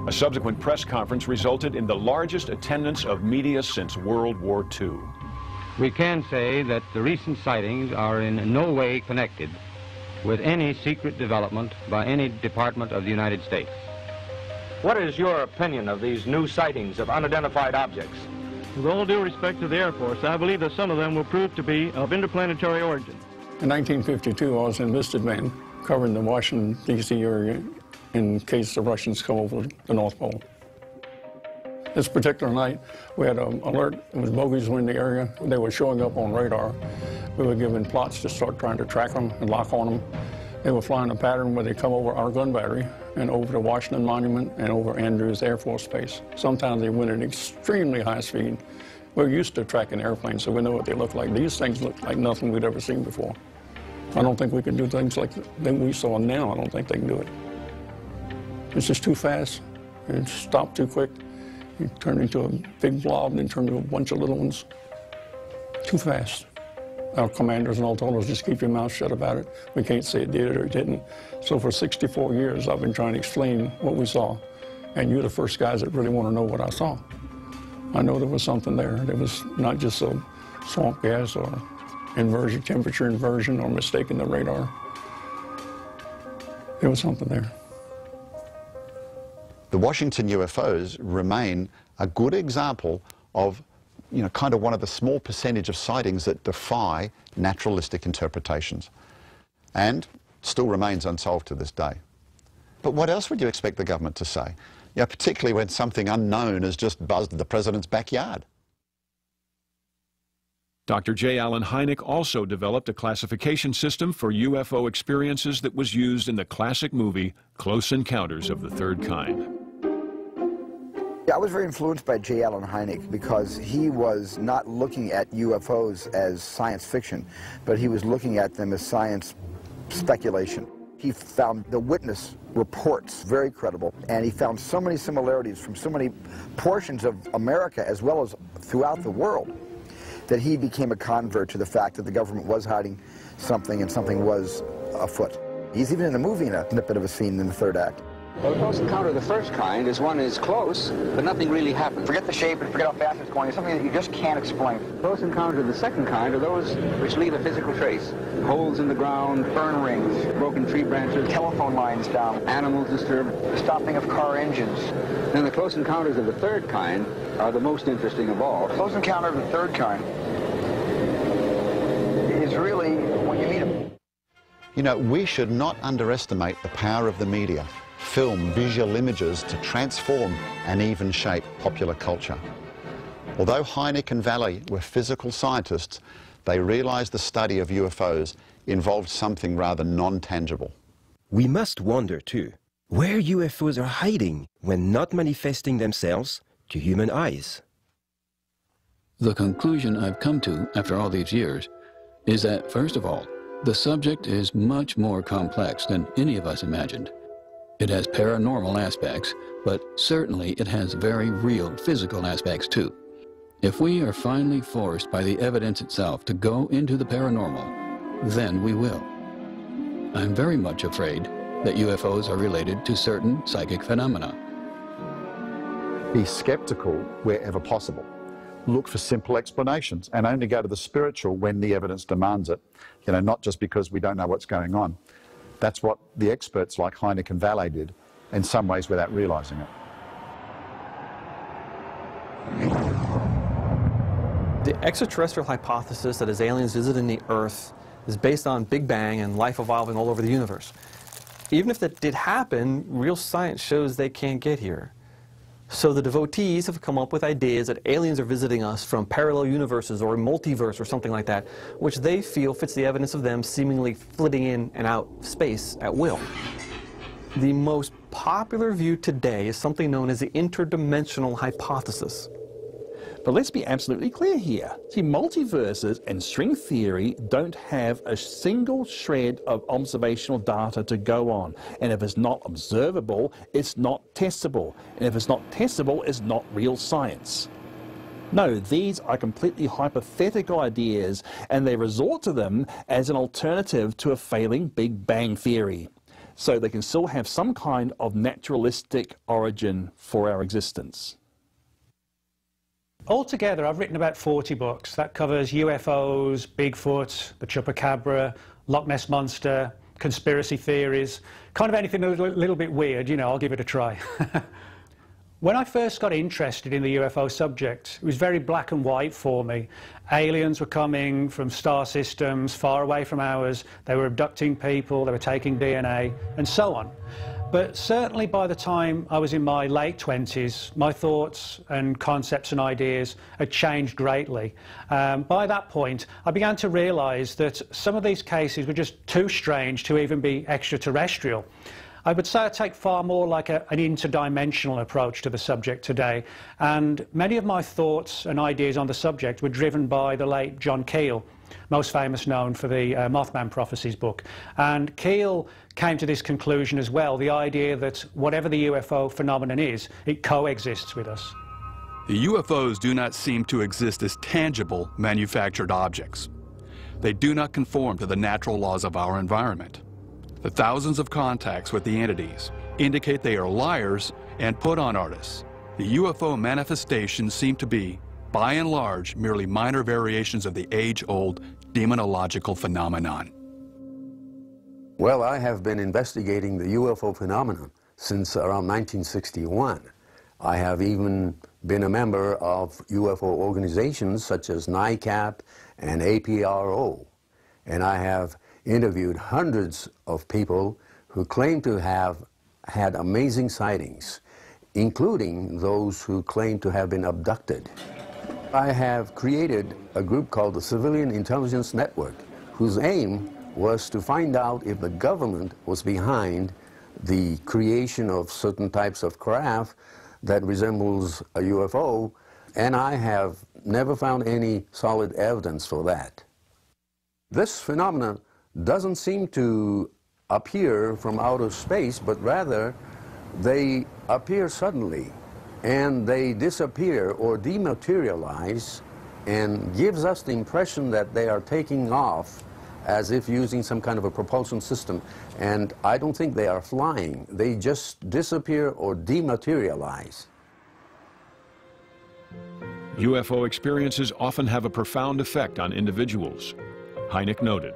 Speaker 7: A subsequent press conference resulted in the largest attendance of media since World War II.
Speaker 19: We can say that the recent sightings are in no way connected with any secret development by any department of the United States.
Speaker 20: What is your opinion of these new sightings of unidentified objects?
Speaker 26: With all due respect to the Air Force, I believe that some of them will prove to be of interplanetary origin.
Speaker 24: In 1952, I was an enlisted man covering the Washington, D.C. area in case the Russians come over the North Pole. This particular night, we had an alert. It was bogies were in the area. They were showing up on radar. We were given plots to start trying to track them and lock on them.
Speaker 1: They were flying a pattern where they come over our gun battery and over the Washington Monument and over Andrews Air Force Base. Sometimes they went at extremely high speed. We're used to tracking airplanes, so we know what they look like. These things look like nothing we'd ever seen before. I don't think we can do things like that we saw now. I don't think they can do it. It's just too fast. It stopped too quick. You turn into a big blob and then turn into a bunch of little ones. Too fast. Our commanders and all told us, just keep your mouth shut about it. We can't say it did it or it didn't. So for 64 years, I've been trying to explain what we saw. And you're the first guys that really want to know what I saw. I know there was something there. There was not just a swamp gas or inversion, temperature inversion, or mistaking the radar. There was something there.
Speaker 11: The Washington UFOs remain a good example of, kind of one of the small percentage of sightings that defy naturalistic interpretations, and still remains unsolved to this day. But what else would you expect the government to say? Particularly when something unknown has just buzzed the president's backyard.
Speaker 7: Dr. J. Allen Hynek also developed a classification system for UFO experiences that was used in the classic movie Close Encounters of the Third Kind.
Speaker 2: I was very influenced by J. Allen Hynek because he was not looking at UFOs as science fiction, but he was looking at them as science speculation. He found the witness reports very credible, and he found so many similarities from so many portions of America as well as throughout the world that he became a convert to the fact that the government was hiding something and something was afoot. He's even in the movie in a snippet of a scene in the third act.
Speaker 3: Well, a close encounter of the first kind is one is close, but nothing really happens.
Speaker 2: Forget the shape and forget how fast it's going. It's something that you just can't explain.
Speaker 3: Close encounters of the second kind are those which leave a physical trace. Holes in the ground,
Speaker 2: Burn rings,
Speaker 3: broken tree branches,
Speaker 2: telephone lines down,
Speaker 3: animals disturbed,
Speaker 2: the stopping of car engines.
Speaker 3: Then the close encounters of the third kind are the most interesting of all.
Speaker 2: Close encounter of the third kind is really when you meet them.
Speaker 11: We should not underestimate the power of the media. Film, visual images to transform and even shape popular culture. Although Hynek and Valley were physical scientists, they realized the study of UFOs involved something rather non-tangible.
Speaker 5: We must wonder too, where UFOs are hiding when not manifesting themselves to human eyes.
Speaker 21: The conclusion I've come to after all these years is that, first of all, the subject is much more complex than any of us imagined. It has paranormal aspects, but certainly it has very real physical aspects too. If we are finally forced by the evidence itself to go into the paranormal, then we will. I'm very much afraid that UFOs are related to certain psychic phenomena.
Speaker 4: Be skeptical wherever possible. Look for simple explanations and only go to the spiritual when the evidence demands it. Not just because we don't know what's going on. That's what the experts like Hynek and Valley did, in some ways without realizing it.
Speaker 12: The extraterrestrial hypothesis that as aliens visiting the Earth is based on Big Bang and life evolving all over the universe. Even if that did happen, real science shows they can't get here. So the devotees have come up with ideas that aliens are visiting us from parallel universes or a multiverse or something like that, which they feel fits the evidence of them seemingly flitting in and out of space at will. The most popular view today is something known as the interdimensional hypothesis.
Speaker 9: But let's be absolutely clear here. See, multiverses and string theory don't have a single shred of observational data to go on. And if it's not observable, it's not testable. And if it's not testable, it's not real science. No, these are completely hypothetical ideas, and they resort to them as an alternative to a failing Big Bang theory. So they can still have some kind of naturalistic origin for our existence.
Speaker 23: Altogether, I've written about 40 books. That covers UFOs, Bigfoot, the Chupacabra, Loch Ness Monster, conspiracy theories, kind of anything that's a little bit weird, I'll give it a try. When I first got interested in the UFO subject, it was very black and white for me. Aliens were coming from star systems far away from ours. They were abducting people, they were taking DNA, and so on. But certainly by the time I was in my late 20s, my thoughts and concepts and ideas had changed greatly. By that point, I began to realise that some of these cases were just too strange to even be extraterrestrial. I would say I take far more like an interdimensional approach to the subject today, and many of my thoughts and ideas on the subject were driven by the late John Keel, most famous known for the Mothman Prophecies book. And Keel came to this conclusion as well, the idea that whatever the UFO phenomenon is, it coexists with us.
Speaker 6: The UFOs do not seem to exist as tangible, manufactured objects. They do not conform to the natural laws of our environment. The thousands of contacts with the entities indicate they are liars and put-on artists. The UFO manifestations seem to be, by and large, merely minor variations of the age-old demonological phenomenon.
Speaker 8: Well, I have been investigating the UFO phenomenon since around 1961. I have even been a member of UFO organizations such as NICAP and APRO, and I have interviewed hundreds of people who claim to have had amazing sightings, including those who claim to have been abducted. I have created a group called the Civilian Intelligence Network, whose aim was to find out if the government was behind the creation of certain types of craft that resembles a UFO, and I have never found any solid evidence for that. This phenomenon doesn't seem to appear from outer space, but rather they appear suddenly and they disappear or dematerialize and gives us the impression that they are taking off as if using some kind of a propulsion system. And I don't think they are flying. They just disappear or dematerialize.
Speaker 7: UFO experiences often have a profound effect on individuals. Hynek noted.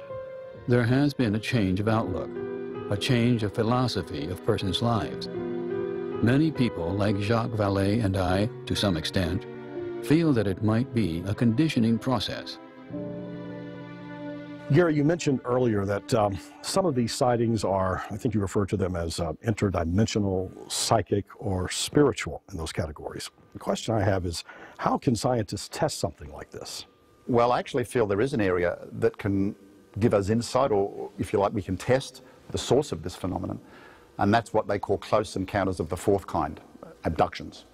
Speaker 21: There has been a change of outlook, a change of philosophy of persons' lives. Many people, like Jacques Vallée and I, to some extent, feel that it might be a conditioning process.
Speaker 13: Gary, you mentioned earlier that some of these sightings are, I think you referred to them as interdimensional, psychic, or spiritual in those categories. The question I have is, how can scientists test something like this?
Speaker 11: Well, I actually feel there is an area that can give us insight, or if you like, we can test the source of this phenomenon, and that's what they call close encounters of the fourth kind, abductions.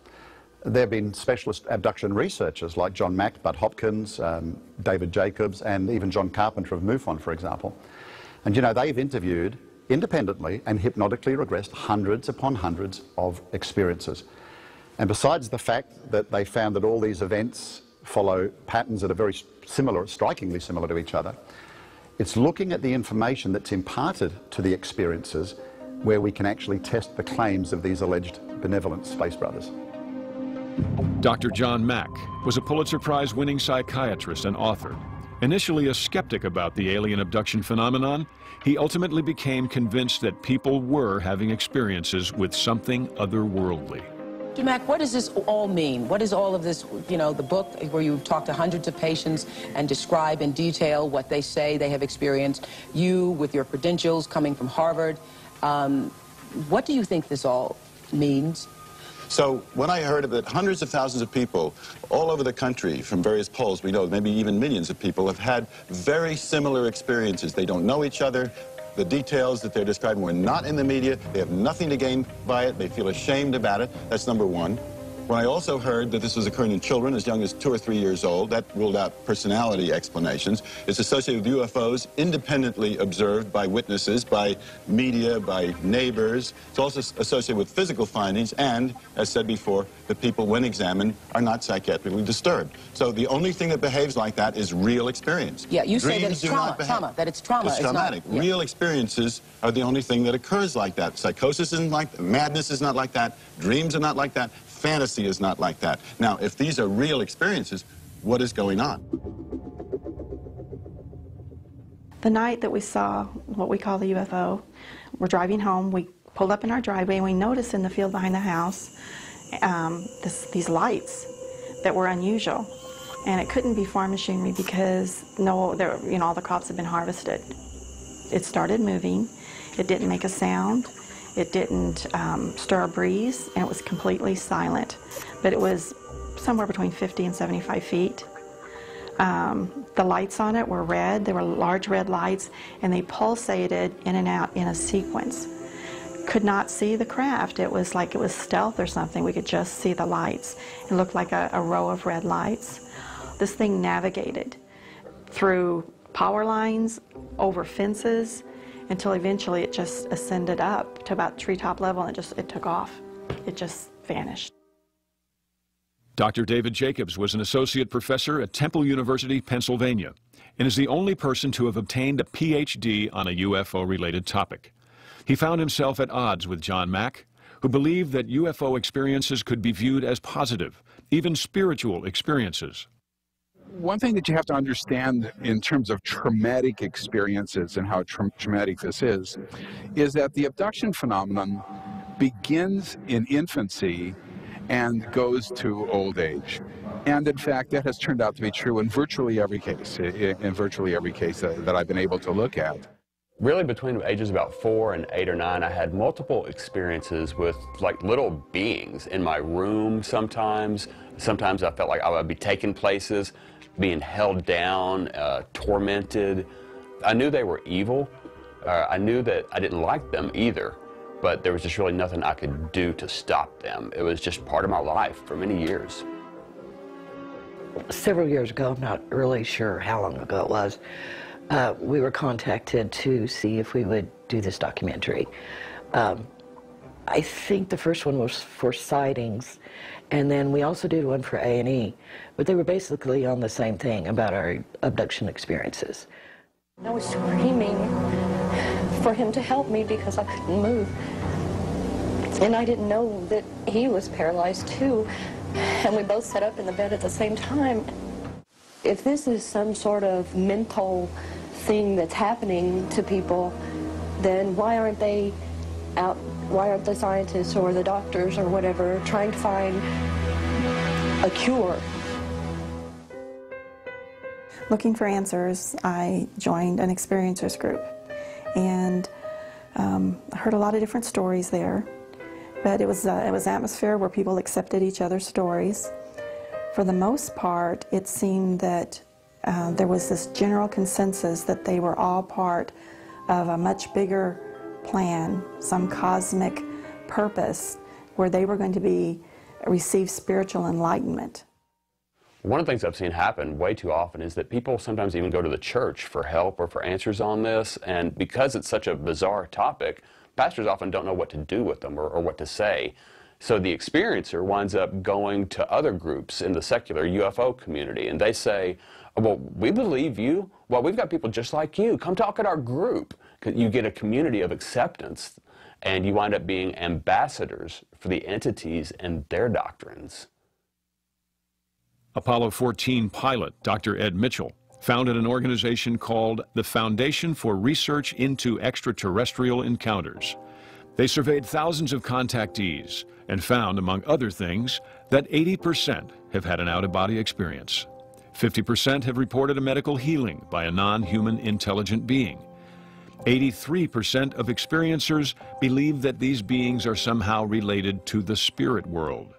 Speaker 11: There have been specialist abduction researchers like John Mack, Bud Hopkins, David Jacobs, and even John Carpenter of MUFON, for example. And you know, they've interviewed independently and hypnotically regressed hundreds upon hundreds of experiences. And besides the fact that they found that all these events follow patterns that are very similar, strikingly similar to each other, it's looking at the information that's imparted to the experiences where we can actually test the claims of these alleged benevolent space brothers.
Speaker 7: Dr. John Mack was a Pulitzer Prize-winning psychiatrist and author. Initially a skeptic about the alien abduction phenomenon, he ultimately became convinced that people were having experiences with something otherworldly.
Speaker 14: Dr. Mack, what does this all mean? What is all of this, you know, the book where you talk to hundreds of patients and describe in detail what they say they have experienced, you with your credentials coming from Harvard, what do you think this all means?
Speaker 16: So when I heard of it, hundreds of thousands of people all over the country, from various polls, we know maybe even millions of people have had very similar experiences. They don't know each other. The details that they're describing were not in the media. They have nothing to gain by it. They feel ashamed about it. That's number one. When I also heard that this was occurring in children as young as 2 or 3 years old, that ruled out personality explanations. It's associated with UFOs independently observed by witnesses, by media, by neighbors. It's also associated with physical findings and, as said before, the people, when examined, are not psychiatrically disturbed. So the only thing that behaves like that is real experience.
Speaker 14: Yeah, you say that
Speaker 16: Dreams
Speaker 14: it's
Speaker 16: do
Speaker 14: trauma,
Speaker 16: not behave.
Speaker 14: that it's trauma.
Speaker 16: It's traumatic.
Speaker 14: Not, yeah.
Speaker 16: Real experiences are the only thing that occurs like that. Psychosis isn't like that. Madness is not like that. Dreams are not like that. Fantasy is not like that. Now, if these are real experiences, what is going on?
Speaker 25: The night that we saw what we call the UFO, we're driving home, we pulled up in our driveway and we noticed in the field behind the house these lights that were unusual. And it couldn't be farm machinery because all the crops had been harvested. It started moving, it didn't make a sound, It didn't stir a breeze, and it was completely silent. But it was somewhere between 50 and 75 feet. The lights on it were red. They were large red lights, and they pulsated in and out in a sequence. Could not see the craft. It was like it was stealth or something. We could just see the lights. It looked like a row of red lights. This thing navigated through power lines, over fences, until eventually it just ascended up to about treetop level, and it took off. It just vanished.
Speaker 7: Dr. David Jacobs was an associate professor at Temple University, Pennsylvania, and is the only person to have obtained a PhD on a UFO-related topic. He found himself at odds with John Mack, who believed that UFO experiences could be viewed as positive, even spiritual experiences.
Speaker 10: One thing that you have to understand in terms of traumatic experiences and how traumatic this is that the abduction phenomenon begins in infancy and goes to old age. And in fact, that has turned out to be true in virtually every case, that I've been able to look at.
Speaker 15: Really, between the ages about 4 and 8 or 9, I had multiple experiences with like little beings in my room sometimes. Sometimes I felt like I would be taken places, being held down, tormented. I knew they were evil. I knew that I didn't like them either, but there was just really nothing I could do to stop them. It was just part of my life for many years.
Speaker 17: Several years ago, I'm not really sure how long ago it was, we were contacted to see if we would do this documentary. I think the first one was for sightings, and then we also did one for A&E, but they were basically on the same thing about our abduction experiences.
Speaker 18: I was screaming for him to help me because I couldn't move. And I didn't know that he was paralyzed too, and we both sat up in the bed at the same time. If this is some sort of mental thing that's happening to people, then why aren't they out? Why aren't the scientists or the doctors or whatever trying to find a cure?
Speaker 25: Looking for answers, I joined an experiencers group, and I heard a lot of different stories there. But it was atmosphere where people accepted each other's stories. For the most part, it seemed that there was this general consensus that they were all part of a much bigger plan, some cosmic purpose, where they were going to receive spiritual enlightenment.
Speaker 15: One of the things I've seen happen way too often is that people sometimes even go to the church for help or for answers on this, and because it's such a bizarre topic, pastors often don't know what to do with them or what to say. So the experiencer winds up going to other groups in the secular UFO community, and they say, well, we believe you. Well, we've got people just like you. Come talk at our group. You get a community of acceptance, and you wind up being ambassadors for the entities and their doctrines.
Speaker 7: Apollo 14 pilot Dr. Ed Mitchell founded an organization called the Foundation for Research into Extraterrestrial Encounters. They surveyed thousands of contactees and found, among other things, that 80% have had an out-of-body experience. 50% have reported a medical healing by a non-human intelligent being. 83% of experiencers believe that these beings are somehow related to the spirit world.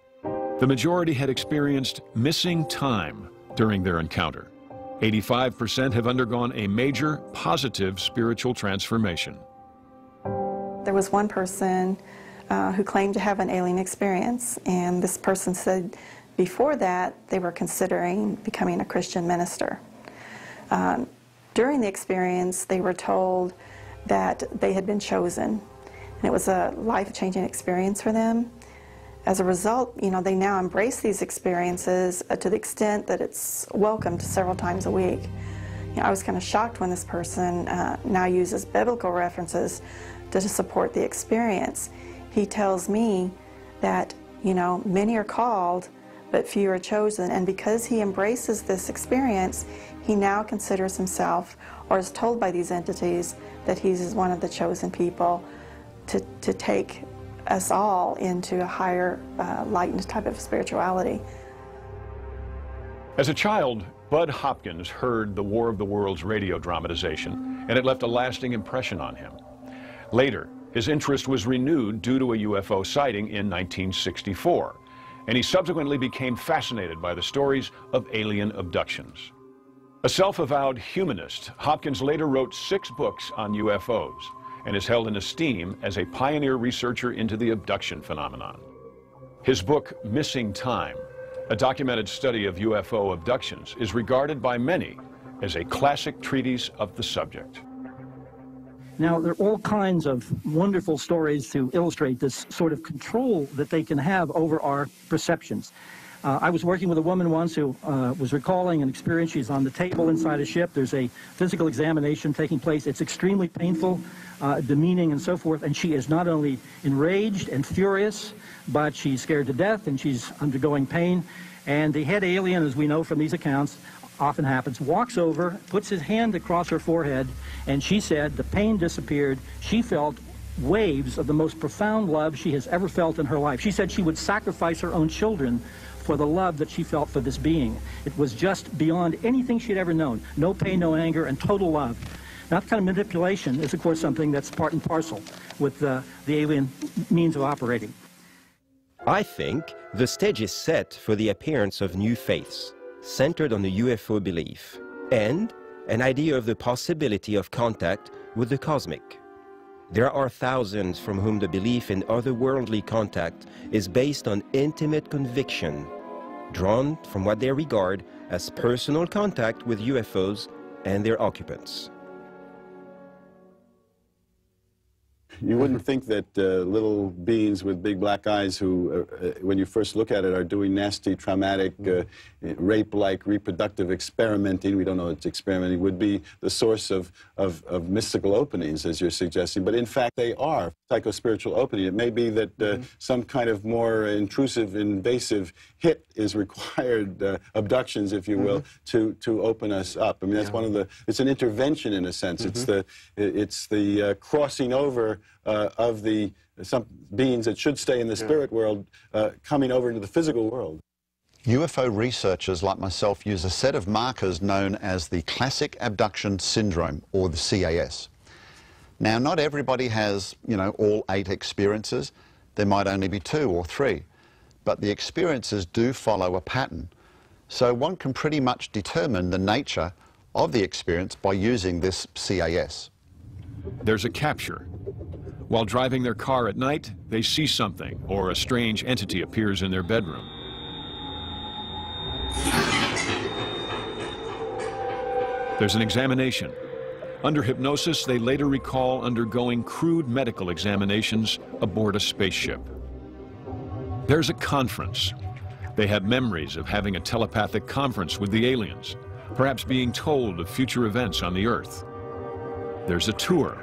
Speaker 7: The majority had experienced missing time during their encounter. 85% have undergone a major positive spiritual transformation.
Speaker 25: There was one person who claimed to have an alien experience, and this person said before that they were considering becoming a Christian minister. During the experience, they were told that they had been chosen, and it was a life-changing experience for them. As a result, they now embrace these experiences to the extent that it's welcomed several times a week. I was kind of shocked when this person now uses biblical references to support the experience. He tells me that, many are called, but few are chosen, and because he embraces this experience, he now considers himself, or is told by these entities, that he's one of the chosen people to take us all into a higher, enlightened type of spirituality.
Speaker 7: As a child, Bud Hopkins heard the War of the Worlds radio dramatization, and it left a lasting impression on him. Later, His interest was renewed due to a UFO sighting in 1964, and he subsequently became fascinated by the stories of alien abductions. A self-avowed humanist, Hopkins later wrote 6 books on UFOs and is held in esteem as a pioneer researcher into the abduction phenomenon. His book, Missing Time, a documented study of UFO abductions, is regarded by many as a classic treatise of the subject.
Speaker 1: Now, there are all kinds of wonderful stories to illustrate this sort of control that they can have over our perceptions. I was working with a woman once who was recalling an experience. She's on the table inside a ship. There's a physical examination taking place. It's extremely painful, demeaning, and so forth. And she is not only enraged and furious, but she's scared to death and she's undergoing pain. And the head alien, as we know from these accounts, often happens, walks over, puts his hand across her forehead, and she said the pain disappeared. She felt waves of the most profound love she has ever felt in her life. She said she would sacrifice her own children for the love that she felt for this being. It was just beyond anything she'd ever known. No pain, no anger, and total love. That kind of manipulation is, of course, something that's part and parcel with the alien means of operating.
Speaker 5: I think the stage is set for the appearance of new faiths, centered on the UFO belief, and an idea of the possibility of contact with the cosmic. There are thousands from whom the belief in otherworldly contact is based on intimate conviction, drawn from what they regard as personal contact with UFOs and their occupants.
Speaker 19: You wouldn't think that little beings with big black eyes who, when you first look at it, are doing nasty, traumatic, rape-like reproductive experimenting, we don't know it's experimenting, would be the source of mystical openings, as you're suggesting. But in fact, they are psychospiritual opening. It may be that some kind of more intrusive, invasive hit is required, abductions, if you will, to open us up. I mean, that's one of the, it's an intervention in a sense. It's the crossing over of some beings that should stay in the spirit world coming over into the physical world.
Speaker 11: UFO researchers like myself use a set of markers known as the Classic Abduction Syndrome, or the CAS. Now, not everybody has, you know, all 8 experiences. There might only be 2 or 3, but the experiences do follow a pattern. So one can pretty much determine the nature of the experience by using this CAS.
Speaker 7: There's a capture. While driving their car at night, they see something, or a strange entity appears in their bedroom. There's an examination. Under hypnosis, they later recall undergoing crude medical examinations aboard a spaceship. There's a conference. They have memories of having a telepathic conference with the aliens, perhaps being told of future events on the Earth. There's a tour.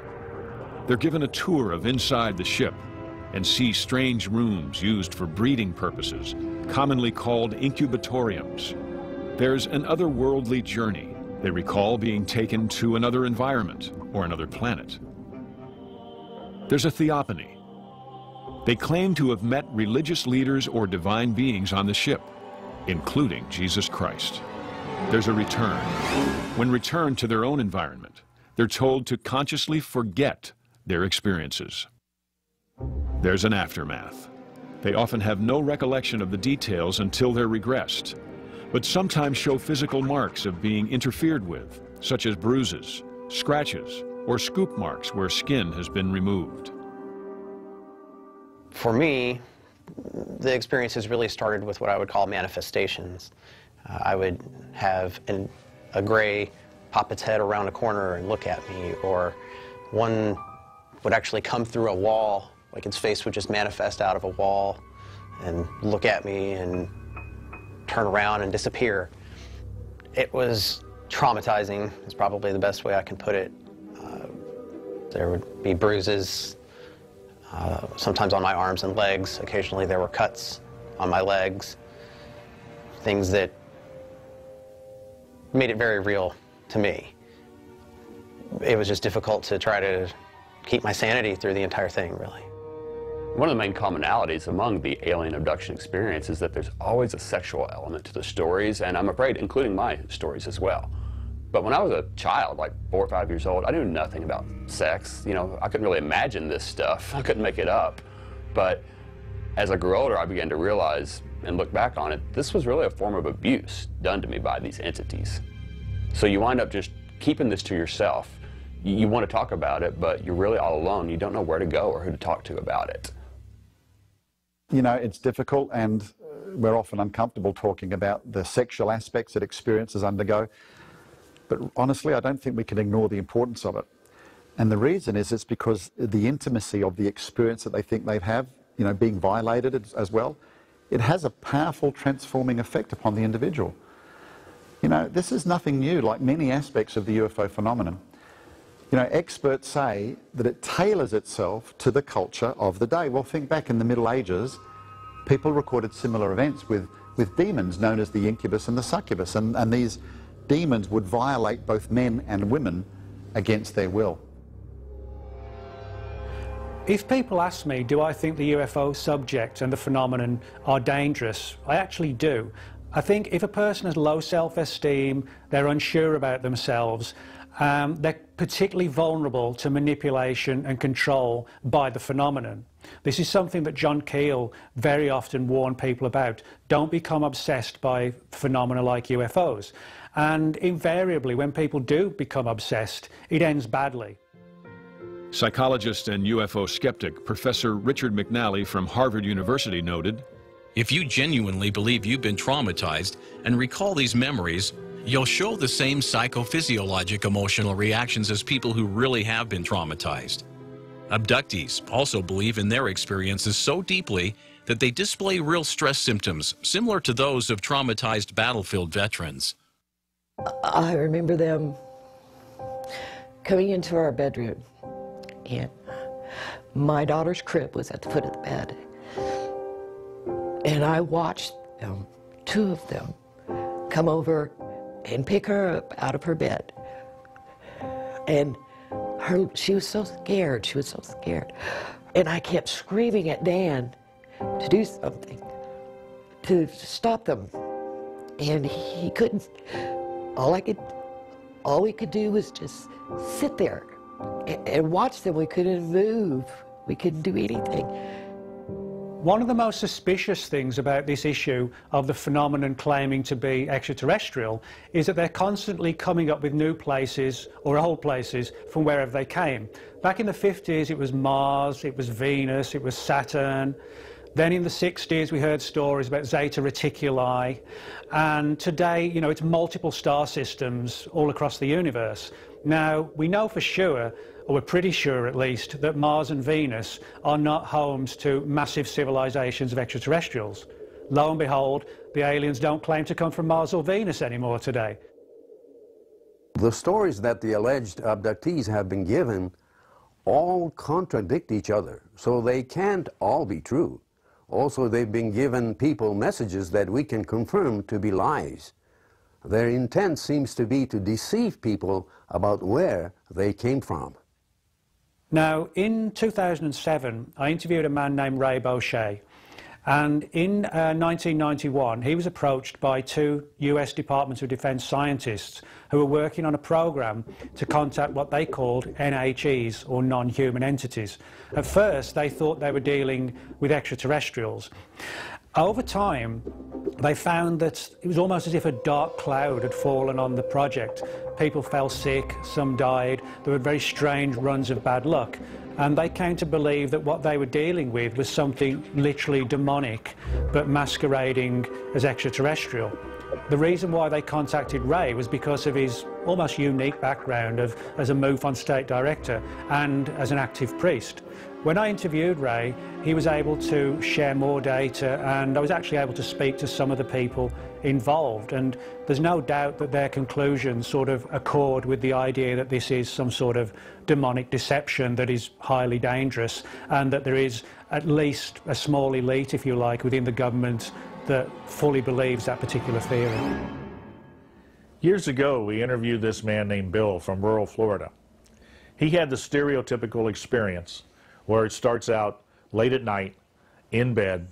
Speaker 7: They're given a tour of inside the ship and see strange rooms used for breeding purposes, commonly called incubatoriums. There's an otherworldly journey. They recall being taken to another environment or another planet. There's a theophany. They claim to have met religious leaders or divine beings on the ship, including Jesus Christ. There's a return. When returned to their own environment, they're told to consciously forget their experiences. There's an aftermath. They often have no recollection of the details until they're regressed, but sometimes show physical marks of being interfered with, such as bruises, scratches, or scoop marks where skin has been removed.
Speaker 20: For me, the experiences really started with what I would call manifestations. I would have a gray pop its head around a corner and look at me, or one would actually come through a wall, like its face would just manifest out of a wall and look at me and turn around and disappear. It was traumatizing, is probably the best way I can put it. There would be bruises, sometimes on my arms and legs. Occasionally there were cuts on my legs, things that made it very real to me. It was just difficult to try to keep my sanity through the entire thing, really.
Speaker 15: One of the main commonalities among the alien abduction experience is that there's always a sexual element to the stories, and I'm afraid including my stories as well. But when I was a child, like 4 or 5 years old, I knew nothing about sex. You know, I couldn't really imagine this stuff. I couldn't make it up. But as I grew older, I began to realize and look back on it, this was really a form of abuse done to me by these entities. So you wind up just keeping this to yourself. You want to talk about it, but you're really all alone. You don't know where to go or who to talk to about it.
Speaker 2: You know, it's difficult, and we're often uncomfortable talking about the sexual aspects that experiences undergo. But honestly, I don't think we can ignore the importance of it. And the reason is it's because the intimacy of the experience that they think they have, you know, being violated as well, it has a powerful transforming effect upon the individual. You know, this is nothing new, like many aspects of the UFO phenomenon. You know, experts say that it tailors itself to the culture of the day. Well, think back in the Middle Ages, people recorded similar events with demons known as the incubus and the succubus, and these demons would violate both men and women against their will.
Speaker 23: If people ask me, do I think the UFO subject and the phenomenon are dangerous, I actually do. I think if a person has low self-esteem, they're unsure about themselves, they're particularly vulnerable to manipulation and control by the phenomenon. This is something that John Keel very often warned people about. Don't become obsessed by phenomena like UFOs. And invariably, when people do become obsessed, it ends badly.
Speaker 3: Psychologist and UFO skeptic Professor Richard McNally from Harvard University noted,
Speaker 4: "If you genuinely believe you've been traumatized and recall these memories, you'll show the same psychophysiologic emotional reactions as people who really have been traumatized. Abductees also believe in their experiences so deeply that they display real stress symptoms similar to those of traumatized battlefield veterans."
Speaker 17: I remember them coming into our bedroom, and my daughter's crib was at the foot of the bed. And I watched them, two of them, come over and pick her up out of her bed. And she was so scared, she was so scared. And I kept screaming at Dan to do something, to stop them. And he couldn't. All we could do was just sit there and watch them. We couldn't move. We couldn't do anything.
Speaker 23: One of the most suspicious things about this issue of the phenomenon claiming to be extraterrestrial is that they're constantly coming up with new places or old places from wherever they came. Back in the 50s, it was Mars, it was Venus, it was Saturn. Then in the 60s, we heard stories about Zeta Reticuli. And today, you know, it's multiple star systems all across the universe. Now, we know for sure, or we're pretty sure at least, that Mars and Venus are not homes to massive civilizations of extraterrestrials. Lo and behold, the aliens don't claim to come from Mars or Venus anymore today.
Speaker 8: The stories that the alleged abductees have been given all contradict each other, so they can't all be true. Also, they've been given people messages that we can confirm to be lies. Their intent seems to be to deceive people about where they came from.
Speaker 23: Now, in 2007, I interviewed a man named Ray Boucher. And in 1991, he was approached by two US Department of Defense scientists who were working on a program to contact what they called NHEs, or non-human entities. At first, they thought they were dealing with extraterrestrials. Over time, they found that it was almost as if a dark cloud had fallen on the project. People fell sick, some died, there were very strange runs of bad luck. And they came to believe that what they were dealing with was something literally demonic, but masquerading as extraterrestrial. The reason why they contacted Ray was because of his almost unique background as a MUFON state director and as an active priest. When I interviewed Ray, he was able to share more data, and I was actually able to speak to some of the people involved. And there's no doubt that their conclusions sort of accord with the idea that this is some sort of demonic deception that is highly dangerous, and that there is at least a small elite, if you like, within the government that fully believes that particular theory.
Speaker 22: Years ago, we interviewed this man named Bill from rural Florida. He had the stereotypical experience where it starts out late at night, in bed,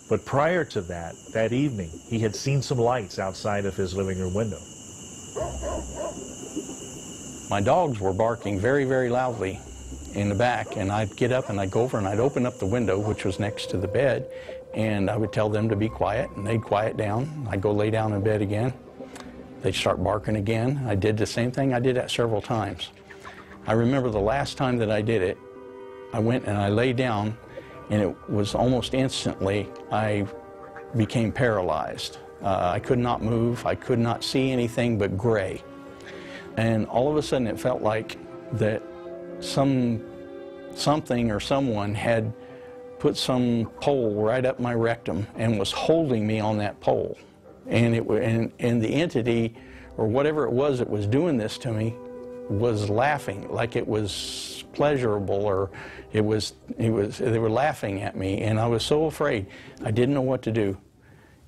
Speaker 22: but prior to that evening, he had seen some lights outside of his living room window.
Speaker 6: my dogs were barking very, very loudly in the back, and I'd get up and I'd go over and I'd open up the window, which was next to the bed, and I would tell them to be quiet, and they'd quiet down. I'd go lay down in bed again. They'd start barking again. I did the same thing. I did that several times. I remember the last time that I did it, I went and I lay down, and it was almost instantly I became paralyzed. I could not move. I could not see anything but gray. And all of a sudden it felt like that something or someone had put some pole right up my rectum and was holding me on that pole. And the entity, or whatever it was that was doing this to me, was laughing, like it was pleasurable, or they were laughing at me, and I was so afraid. I didn't know what to do.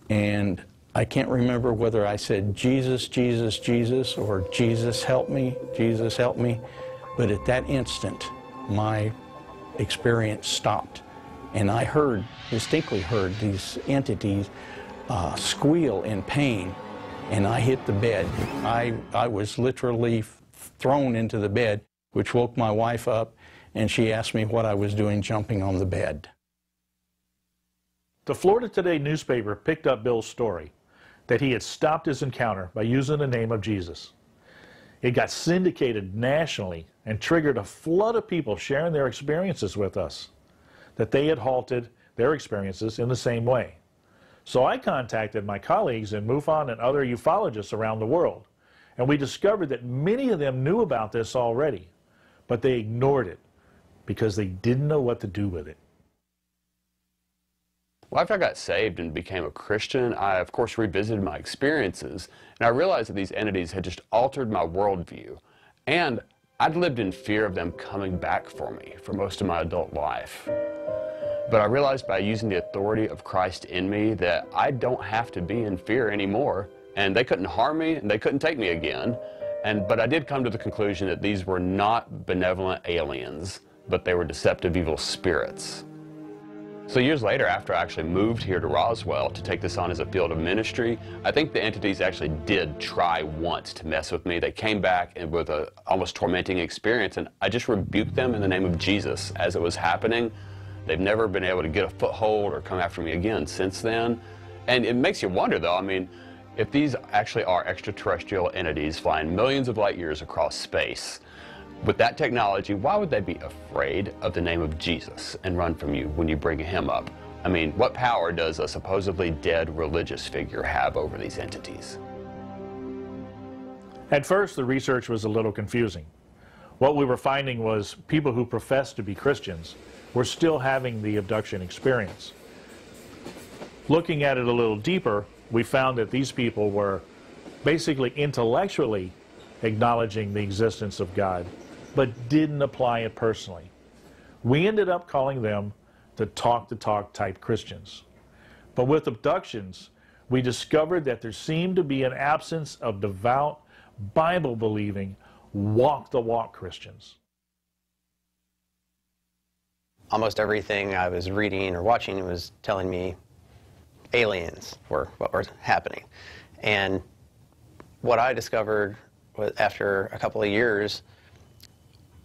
Speaker 6: And I can't remember whether I said, Jesus, Jesus, Jesus, or Jesus help me, Jesus help me. But at that instant, my experience stopped. And I distinctly heard these entities squeal in pain, and I hit the bed. I was literally thrown into the bed, which woke my wife up, and she asked me what I was doing jumping on the bed.
Speaker 22: The Florida Today newspaper picked up Bill's story that he had stopped his encounter by using the name of Jesus. It got syndicated nationally and triggered a flood of people sharing their experiences with us, that they had halted their experiences in the same way. So I contacted my colleagues in MUFON and other ufologists around the world, and we discovered that many of them knew about this already, but they ignored it because they didn't know what to do with it.
Speaker 15: Well, after I got saved and became a Christian, I, of course, revisited my experiences, and I realized that these entities had just altered my worldview, and I'd lived in fear of them coming back for me for most of my adult life. But I realized by using the authority of Christ in me that I don't have to be in fear anymore, and they couldn't harm me, and they couldn't take me again. But I did come to the conclusion that these were not benevolent aliens, but they were deceptive evil spirits. So years later, after I actually moved here to Roswell to take this on as a field of ministry, I think the entities actually did try once to mess with me. They came back and with an almost tormenting experience, and I just rebuked them in the name of Jesus as it was happening. They've never been able to get a foothold or come after me again since then. And it makes you wonder, though, I mean, if these actually are extraterrestrial entities flying millions of light years across space, with that technology, why would they be afraid of the name of Jesus and run from you when you bring him up? I mean, what power does a supposedly dead religious figure have over these entities?
Speaker 22: At first, the research was a little confusing. What we were finding was people who professed to be Christians were still having the abduction experience. Looking at it a little deeper, we found that these people were basically intellectually acknowledging the existence of God, but didn't apply it personally. We ended up calling them the talk-to-talk type Christians. But with abductions, we discovered that there seemed to be an absence of devout, Bible-believing, walk-the-walk Christians.
Speaker 20: Almost everything I was reading or watching was telling me aliens were what was happening. And what I discovered was, after a couple of years,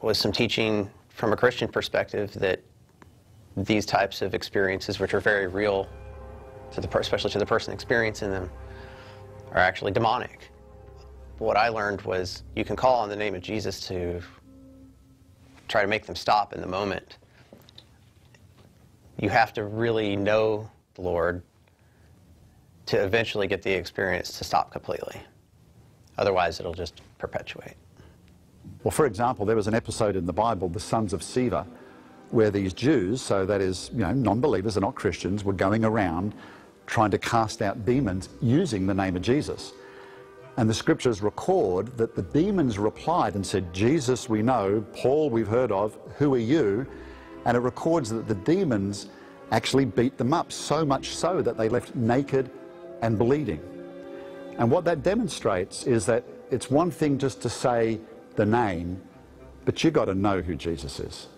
Speaker 20: was some teaching from a Christian perspective that these types of experiences, which are very real, to especially to the person experiencing them, are actually demonic. What I learned was you can call on the name of Jesus to try to make them stop in the moment. You have to really know the Lord to eventually get the experience to stop completely. Otherwise, it'll just perpetuate.
Speaker 2: Well, for example, there was an episode in the Bible, the sons of Sceva, where these Jews, so that is, non-believers, they're not Christians, were going around trying to cast out demons using the name of Jesus. And the scriptures record that the demons replied and said, Jesus we know, Paul we've heard of, who are you? And it records that the demons actually beat them up, so much so that they left naked and bleeding. And what that demonstrates is that it's one thing just to say the name, but you've got to know who Jesus is.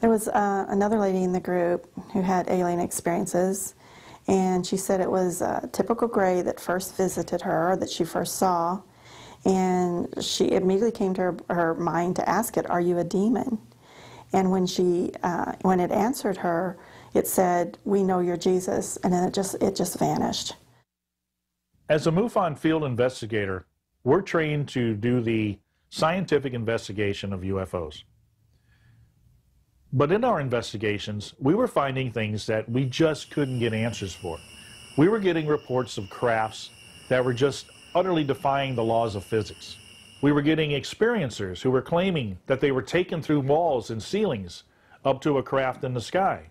Speaker 25: There was another lady in the group who had alien experiences, and she said it was typical gray that first visited her, that she first saw, And she immediately came to her mind to ask it, "Are you a demon?" And when it answered her, it said, "We know you're Jesus," and then it just vanished.
Speaker 22: As a MUFON field investigator, we're trained to do the scientific investigation of UFOs. But in our investigations, we were finding things that we just couldn't get answers for. We were getting reports of crafts that were just utterly defying the laws of physics. We were getting experiencers who were claiming that they were taken through walls and ceilings up to a craft in the sky.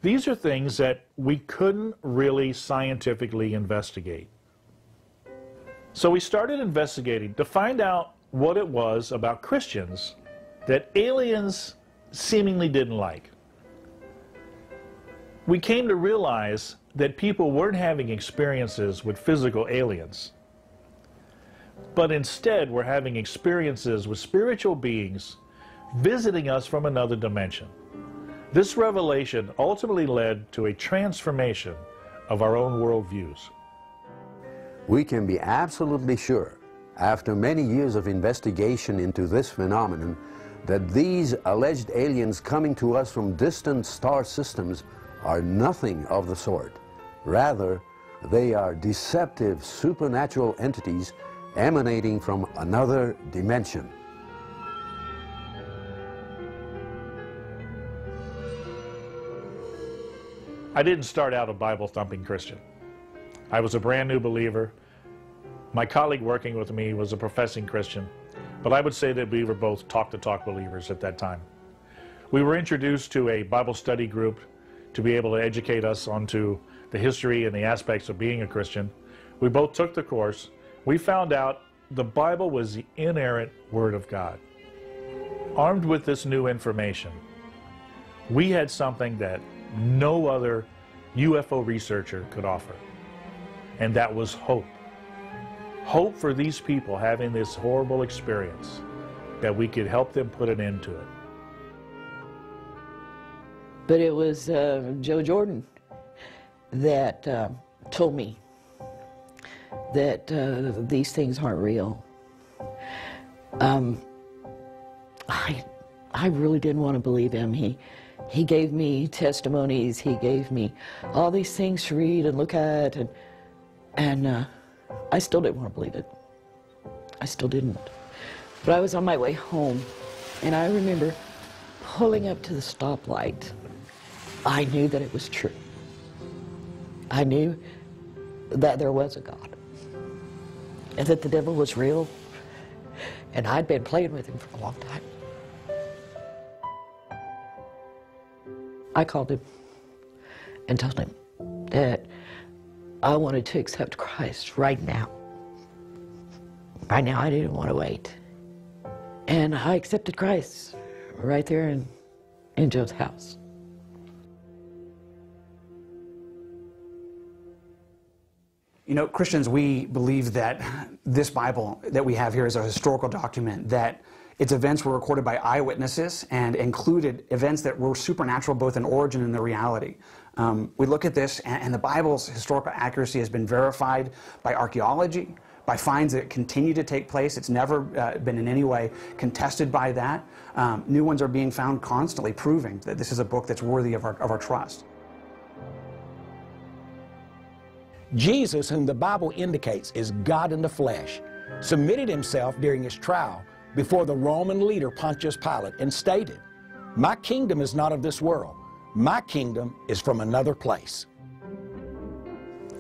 Speaker 22: These are things that we couldn't really scientifically investigate. So we started investigating to find out what it was about Christians that aliens seemingly didn't like. We came to realize that people weren't having experiences with physical aliens, but instead were having experiences with spiritual beings visiting us from another dimension. This revelation ultimately led to a transformation of our own worldviews.
Speaker 8: We can be absolutely sure, after many years of investigation into this phenomenon, that these alleged aliens coming to us from distant star systems are nothing of the sort. Rather, they are deceptive supernatural entities emanating from another dimension.
Speaker 22: I didn't start out a Bible-thumping Christian. I was a brand new believer. My colleague working with me was a professing Christian, but I would say that we were both talk-to-talk believers at that time. We were introduced to a Bible study group to be able to educate us onto the history and the aspects of being a Christian. We both took the course. We found out the Bible was the inerrant Word of God. Armed with this new information, we had something that no other UFO researcher could offer, and that was hope. Hope for these people having this horrible experience, that we could help them put an end to it.
Speaker 17: But it was Joe Jordan that told me that these things aren't real. I really didn't want to believe him. He gave me testimonies. He gave me all these things to read and look at, and I still didn't want to believe it. I still didn't. But I was on my way home, and I remember pulling up to the stoplight. I knew that it was true. I knew that there was a God, and that the devil was real, and I'd been playing with him for a long time. I called him and told him that I wanted to accept Christ right now. Right now, I didn't want to wait. And I accepted Christ right there in Joe's house.
Speaker 9: You know, Christians, we believe that this Bible that we have here is a historical document, that its events were recorded by eyewitnesses and included events that were supernatural both in origin and the reality. We look at this, and the Bible's historical accuracy has been verified by archaeology, by finds that continue to take place. It's never been in any way contested by that. New ones are being found constantly, proving that this is a book that's worthy of our trust.
Speaker 12: Jesus, whom the Bible indicates is God in the flesh, submitted himself during his trial before the Roman leader Pontius Pilate and stated, "My kingdom is not of this world. My kingdom is from another place."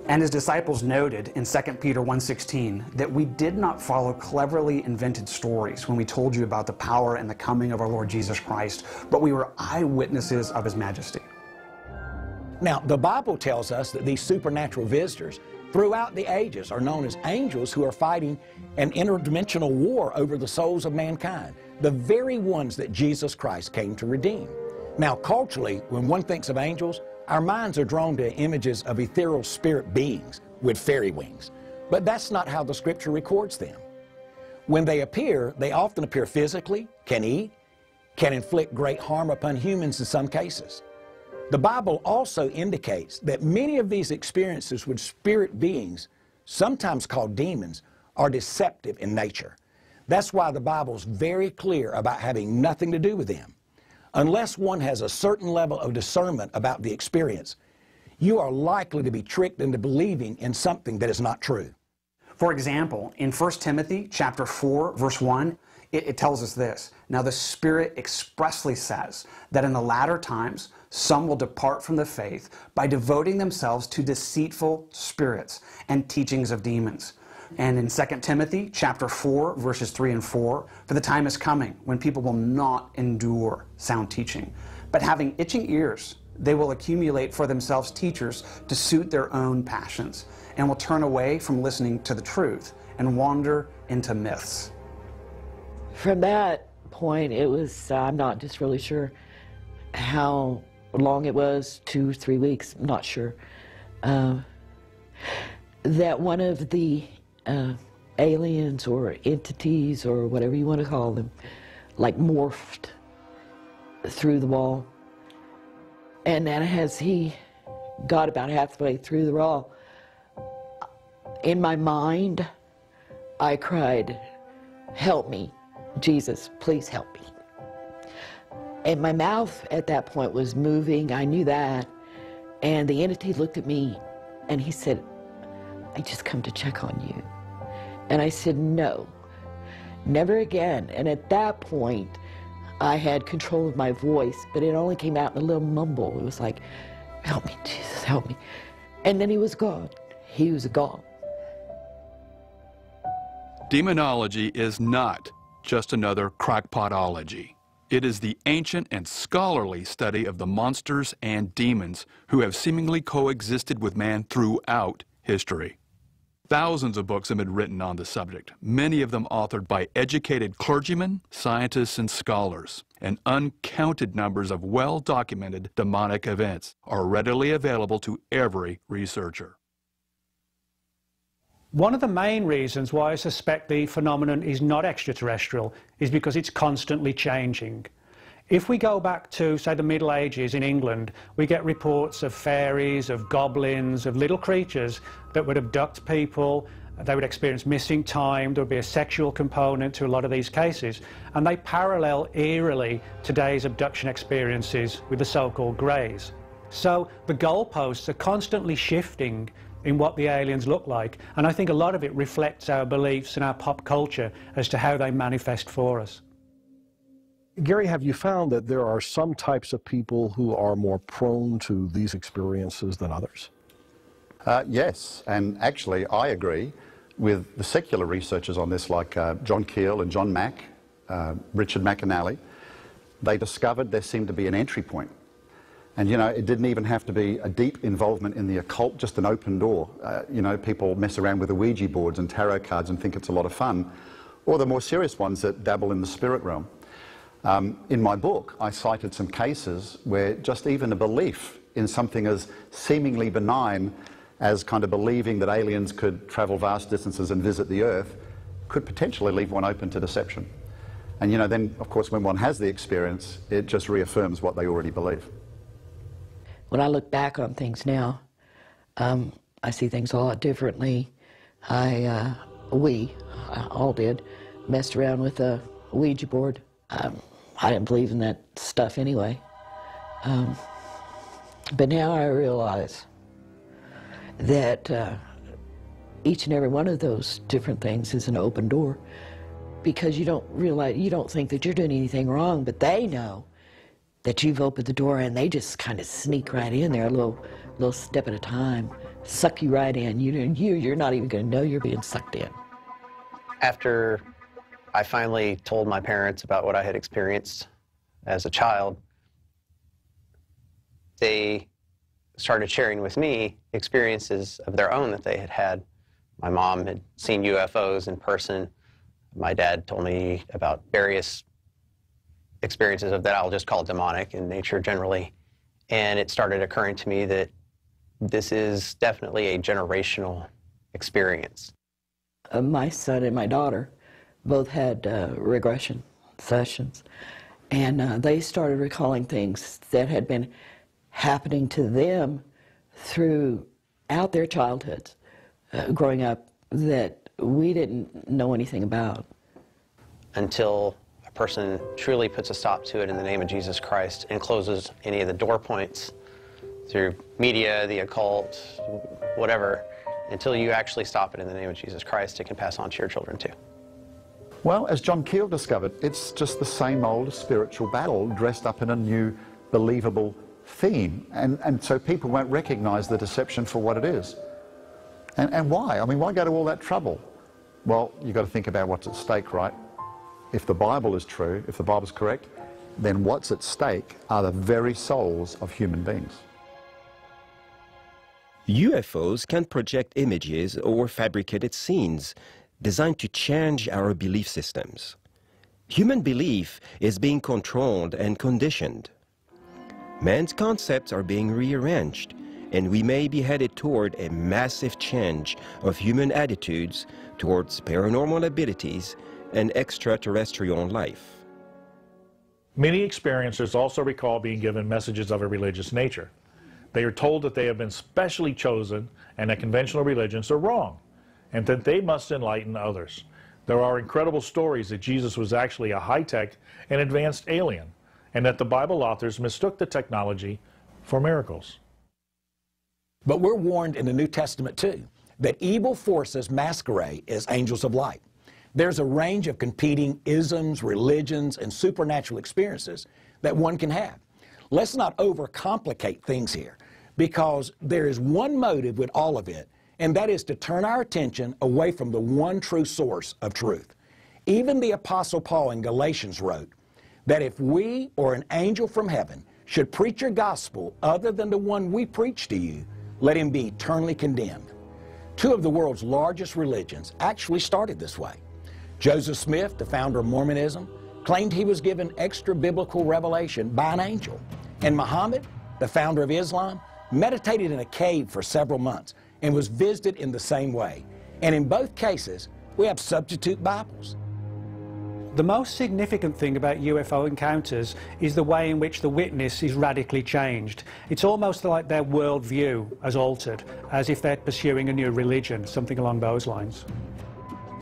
Speaker 9: And his disciples noted in 2 Peter 1:16 that we did not follow cleverly invented stories when we told you about the power and the coming of our Lord Jesus Christ, but we were eyewitnesses of his majesty.
Speaker 12: Now, the Bible tells us that these supernatural visitors throughout the ages are known as angels who are fighting an interdimensional war over the souls of mankind, the very ones that Jesus Christ came to redeem. Now, culturally, when one thinks of angels, our minds are drawn to images of ethereal spirit beings with fairy wings. But that's not how the Scripture records them. When they appear, they often appear physically, can eat, can inflict great harm upon humans in some cases. The Bible also indicates that many of these experiences with spirit beings, sometimes called demons, are deceptive in nature. That's why the Bible's very clear about having nothing to do with them. Unless one has a certain level of discernment about the experience, you are likely to be tricked into believing in something that is not true.
Speaker 9: For example, in 1 Timothy chapter 4, verse 1, it tells us this: "Now the Spirit expressly says that in the latter times some will depart from the faith by devoting themselves to deceitful spirits and teachings of demons." And in 2 Timothy chapter 4, verses 3 and 4, "For the time is coming when people will not endure sound teaching, but having itching ears, they will accumulate for themselves teachers to suit their own passions, and will turn away from listening to the truth and wander into myths."
Speaker 17: From that point, it was, I'm not just really sure how long it was, 2 or 3 weeks, I'm not sure, that one of the aliens or entities or whatever you want to call them, like morphed through the wall. And then as he got about halfway through the wall, in my mind, I cried, "Help me, Jesus, please help me." And my mouth at that point was moving, I knew that. And the entity looked at me and he said, "I just come to check on you." And I said, "No, never again." And at that point, I had control of my voice, but it only came out in a little mumble. It was like, "Help me, Jesus, help me." And then he was gone. He was gone.
Speaker 13: Demonology is not just another crackpotology. It is the ancient and scholarly study of the monsters and demons who have seemingly coexisted with man throughout history. Thousands of books have been written on the subject, many of them authored by educated clergymen, scientists, and scholars. And uncounted numbers of well-documented demonic events are readily available to every researcher.
Speaker 23: One of the main reasons why I suspect the phenomenon is not extraterrestrial is because it's constantly changing. If we go back to, say, the Middle Ages in England, we get reports of fairies, of goblins, of little creatures that would abduct people. They would experience missing time. There would be a sexual component to a lot of these cases. And they parallel eerily today's abduction experiences with the so-called greys. So the goalposts are constantly shifting in what the aliens look like. And I think a lot of it reflects our beliefs and our pop culture as to how they manifest for us.
Speaker 14: Gary, have you found that there are some types of people who are more prone to these experiences than others?
Speaker 2: Yes, and actually I agree with the secular researchers on this, like John Keel and John Mack, Richard McNally. They discovered there seemed to be an entry point. And, you know, it didn't even have to be a deep involvement in the occult, just an open door. You know, people mess around with the Ouija boards and tarot cards and think it's a lot of fun. Or the more serious ones that dabble in the spirit realm. In my book, I cited some cases where just even a belief in something as seemingly benign as kind of believing that aliens could travel vast distances and visit the Earth could potentially leave one open to deception. And, you know, then, of course, when one has the experience, it just reaffirms what they already believe.
Speaker 17: When I look back on things now, I see things a lot differently. We all did, messed around with a Ouija board. I didn't believe in that stuff anyway. But now I realize that each and every one of those different things is an open door, because you don't realize, you don't think that you're doing anything wrong, but they know that you've opened the door, and they just kind of sneak right in there, a little step at a time, suck you right in. You're not even going to know you're being sucked in.
Speaker 20: After I finally told my parents about what I had experienced as a child, they started sharing with me experiences of their own that they had had. My mom had seen UFOs in person. My dad told me about various experiences of that I'll just call demonic in nature generally. And it started occurring to me that this is definitely a generational experience.
Speaker 17: My son and my daughter both had regression sessions, and they started recalling things that had been happening to them throughout their childhoods, growing up, that we didn't know anything about.
Speaker 20: Until a person truly puts a stop to it in the name of Jesus Christ and closes any of the door points through media, the occult, whatever, until you actually stop it in the name of Jesus Christ, it can pass on to your children too.
Speaker 2: Well, as John Keel discovered, it's just the same old spiritual battle dressed up in a new, believable theme. And so people won't recognize the deception for what it is. And why? I mean, why go to all that trouble? Well, you've got to think about what's at stake, right? If the Bible is true, if the Bible's correct, then what's at stake are the very souls of human beings.
Speaker 5: UFOs can project images or fabricated scenes designed to change our belief systems. Human belief is being controlled and conditioned. Man's concepts are being rearranged, and we may be headed toward a massive change of human attitudes towards paranormal abilities and extraterrestrial life.
Speaker 22: Many experiencers also recall being given messages of a religious nature. They are told that they have been specially chosen and that conventional religions are wrong, and that they must enlighten others. There are incredible stories that Jesus was actually a high-tech and advanced alien, and that the Bible authors mistook the technology for miracles.
Speaker 12: But we're warned in the New Testament too that evil forces masquerade as angels of light. There's a range of competing isms, religions, and supernatural experiences that one can have. Let's not overcomplicate things here, because there is one motive with all of it, and that is to turn our attention away from the one true source of truth. Even the Apostle Paul in Galatians wrote that if we or an angel from heaven should preach your gospel other than the one we preach to you, let him be eternally condemned. Two of the world's largest religions actually started this way. Joseph Smith, the founder of Mormonism, claimed he was given extra biblical revelation by an angel. And Muhammad, the founder of Islam, meditated in a cave for several months and was visited in the same way. And in both cases, we have substitute Bibles.
Speaker 23: The most significant thing about UFO encounters is the way in which the witness is radically changed. It's almost like their worldview has altered, as if they're pursuing a new religion, something along those lines.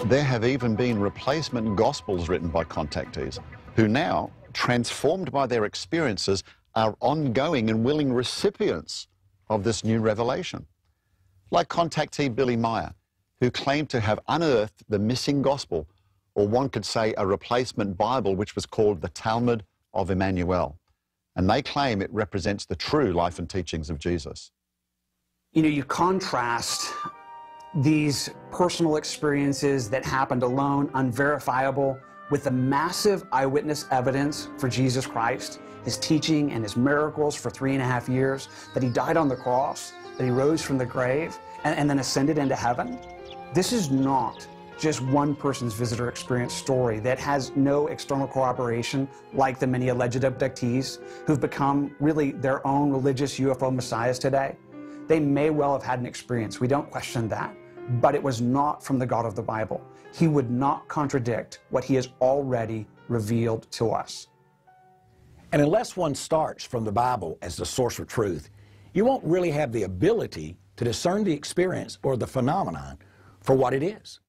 Speaker 11: There have even been replacement gospels written by contactees who now, transformed by their experiences, are ongoing and willing recipients of this new revelation. Like contactee Billy Meyer, who claimed to have unearthed the missing gospel, or one could say a replacement Bible, which was called the Talmud of Emmanuel. And they claim it represents the true life and teachings of Jesus.
Speaker 9: You know, you contrast these personal experiences that happened alone, unverifiable, with the massive eyewitness evidence for Jesus Christ, his teaching and his miracles for 3.5 years, that he died on the cross, that he rose from the grave, and then ascended into heaven. This is not just one person's visitor experience story that has no external corroboration, like the many alleged abductees who've become really their own religious UFO messiahs today. They may well have had an experience, we don't question that, but it was not from the God of the Bible. He would not contradict what he has already revealed to us.
Speaker 12: And unless one starts from the Bible as the source of truth, you won't really have the ability to discern the experience or the phenomenon for what it is.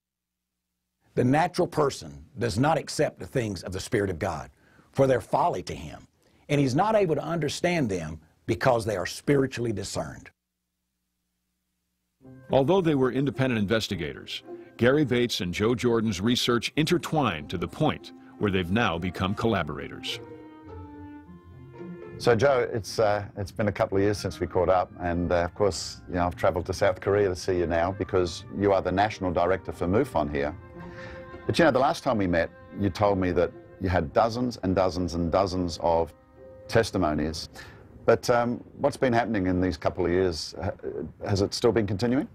Speaker 12: The natural person does not accept the things of the Spirit of God, for they're folly to him, and he's not able to understand them because they are spiritually discerned.
Speaker 3: Although they were independent investigators, Gary Bates and Joe Jordan's research intertwined to the point where they've now become collaborators.
Speaker 2: So Joe, it's been a couple of years since we caught up, and of course, you know, I've traveled to South Korea to see you now because you are the national director for MUFON here. But you know, the last time we met, you told me that you had dozens and dozens and dozens of testimonies. But what's been happening in these couple of years? Has it still been continuing?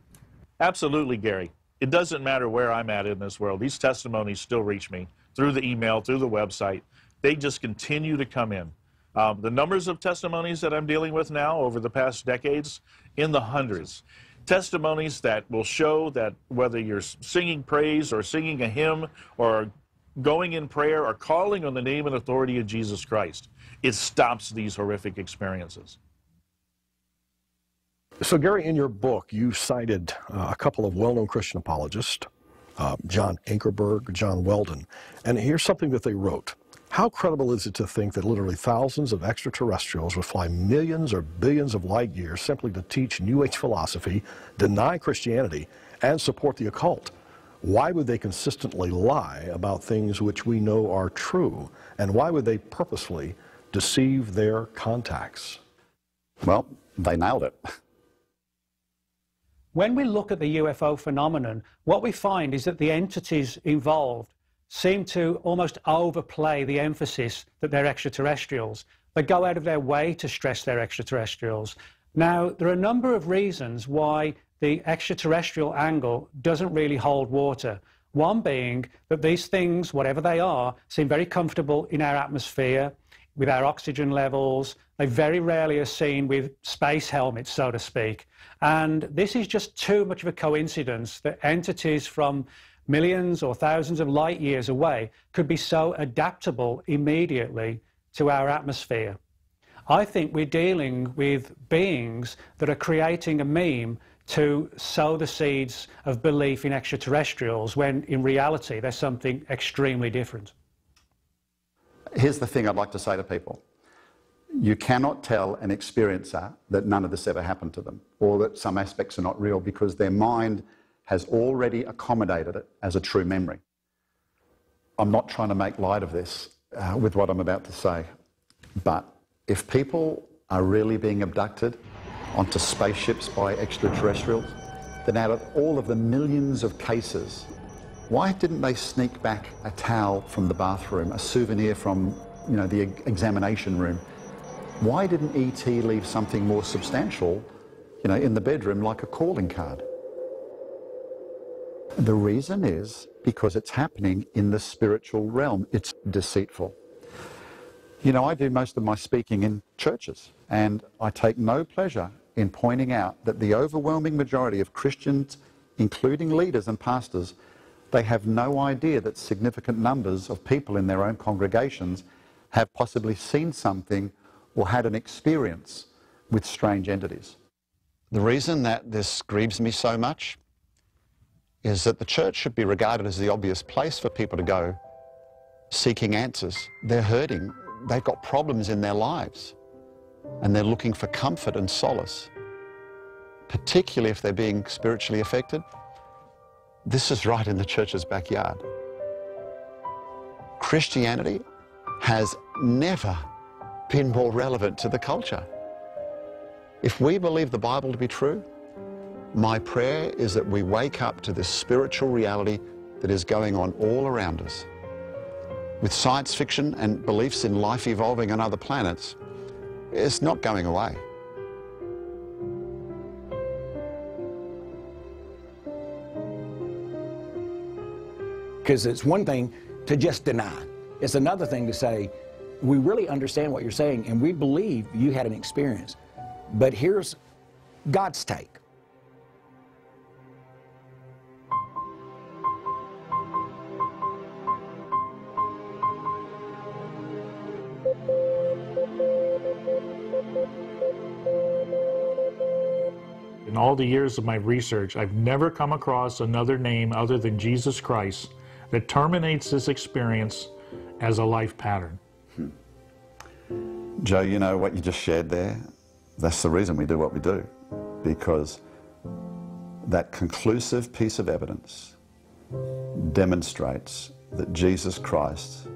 Speaker 22: Absolutely, Gary. It doesn't matter where I'm at in this world. These testimonies still reach me through the email, through the website. They just continue to come in. The numbers of testimonies that I'm dealing with now over the past decades, in the hundreds. Testimonies that will show that whether you're singing praise or singing a hymn or going in prayer or calling on the name and authority of Jesus Christ, it stops these horrific experiences.
Speaker 14: So Gary, in your book, you cited a couple of well-known Christian apologists, John Ankerberg, John Weldon. And here's something that they wrote. How credible is it to think that literally thousands of extraterrestrials would fly millions or billions of light years simply to teach New Age philosophy, deny Christianity, and support the occult? Why would they consistently lie about things which we know are true? And why would they purposefully deceive their contacts?
Speaker 2: Well, they nailed it.
Speaker 23: When we look at the UFO phenomenon, what we find is that the entities involved seem to almost overplay the emphasis that they're extraterrestrials. They go out of their way to stress they're extraterrestrials. Now, there are a number of reasons why the extraterrestrial angle doesn't really hold water. One being that these things, whatever they are, seem very comfortable in our atmosphere, with our oxygen levels. They very rarely are seen with space helmets, so to speak. And this is just too much of a coincidence that entities from millions or thousands of light years away could be so adaptable immediately to our atmosphere. I think we're dealing with beings that are creating a meme to sow the seeds of belief in extraterrestrials when in reality there's something extremely different.
Speaker 2: Here's the thing I'd like to say to people. You cannot tell an experiencer that none of this ever happened to them, or that some aspects are not real, because their mind has already accommodated it as a true memory. I'm not trying to make light of this with what I'm about to say, but if people are really being abducted onto spaceships by extraterrestrials, then out of all of the millions of cases, why didn't they sneak back a towel from the bathroom, a souvenir from, the examination room? Why didn't ET leave something more substantial, in the bedroom, like a calling card? The reason is because it's happening in the spiritual realm. It's deceitful. I do most of my speaking in churches, and I take no pleasure in pointing out that the overwhelming majority of Christians, including leaders and pastors, they have no idea that significant numbers of people in their own congregations have possibly seen something or had an experience with strange entities.
Speaker 11: The reason that this grieves me so much is that the church should be regarded as the obvious place for people to go seeking answers. They're hurting, they've got problems in their lives, and they're looking for comfort and solace, particularly if they're being spiritually affected. This is right in the church's backyard. Christianity has never been more relevant to the culture. If we believe the Bible to be true, my prayer is that we wake up to this spiritual reality that is going on all around us. With science fiction and beliefs in life evolving on other planets, it's not going away.
Speaker 12: Because it's one thing to just deny. It's another thing to say, we really understand what you're saying and we believe you had an experience. But here's God's take.
Speaker 22: In all the years of my research, I've never come across another name other than Jesus Christ that terminates this experience as a life pattern.
Speaker 2: Joe, you know what you just shared there? That's the reason we do what we do, because that conclusive piece of evidence demonstrates that Jesus Christ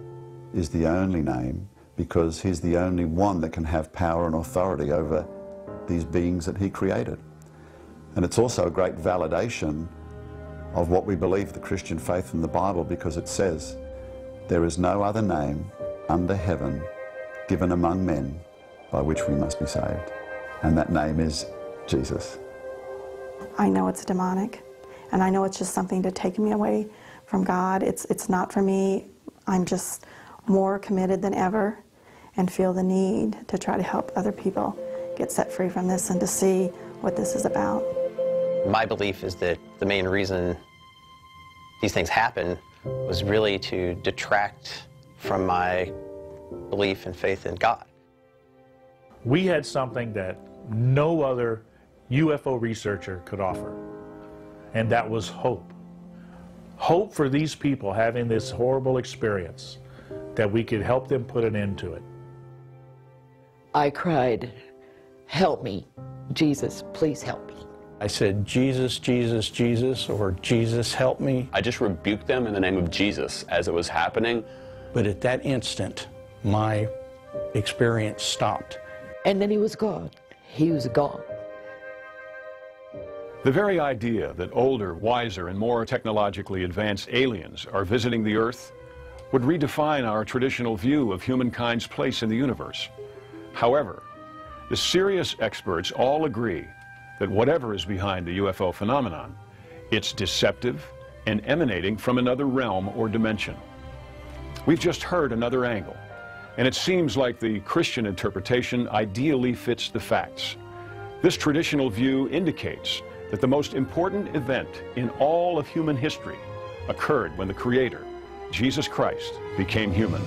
Speaker 2: is the only name, because he's the only one that can have power and authority over these beings that he created. And it's also a great validation of what we believe, the Christian faith in the Bible, because it says, there is no other name under heaven given among men by which we must be saved. And that name is Jesus.
Speaker 25: I know it's demonic, and I know it's just something to take me away from God. It's not for me. I'm just more committed than ever and feel the need to try to help other people get set free from this and to see what this is about.
Speaker 20: My belief is that the main reason these things happen was really to detract from my belief and faith in God.
Speaker 22: We had something that no other UFO researcher could offer, and that was hope. hope for these people having this horrible experience, that we could help them put an end to it.
Speaker 17: I cried, "Help me, Jesus, please help me."
Speaker 6: I said, "Jesus, Jesus, Jesus," or "Jesus, help me."
Speaker 15: I just rebuked them in the name of Jesus as it was happening.
Speaker 6: But at that instant, my experience stopped.
Speaker 17: And then he was gone. He was gone.
Speaker 3: The very idea that older, wiser, and more technologically advanced aliens are visiting the Earth would redefine our traditional view of humankind's place in the universe. However, the serious experts all agree that whatever is behind the UFO phenomenon, it's deceptive and emanating from another realm or dimension. We've just heard another angle, and it seems like the Christian interpretation ideally fits the facts. This traditional view indicates that the most important event in all of human history occurred when the Creator, Jesus Christ, became human.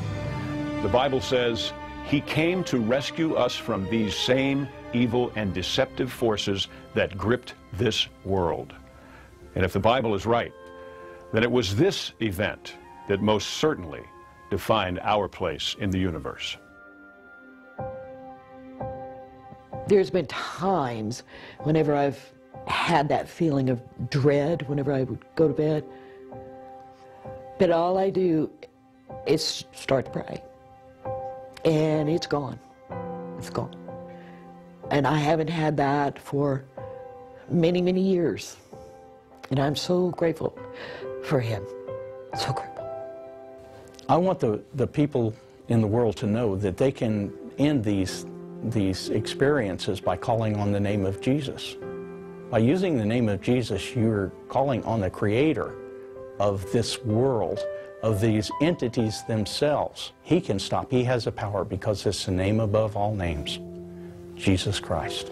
Speaker 3: The Bible says, He came to rescue us from these same evil and deceptive forces that gripped this world. And if the Bible is right, then it was this event that most certainly defined our place in the universe.
Speaker 17: There's been times whenever I've had that feeling of dread whenever I would go to bed, but all I do is start to pray, and it's gone. It's gone. And I haven't had that for many, many years. And I'm so grateful for him. So grateful.
Speaker 6: I want the people in the world to know that they can end these experiences by calling on the name of Jesus. By using the name of Jesus, you're calling on the Creator of this world, of these entities themselves. He can stop. He has the power because it's the name above all names, Jesus Christ.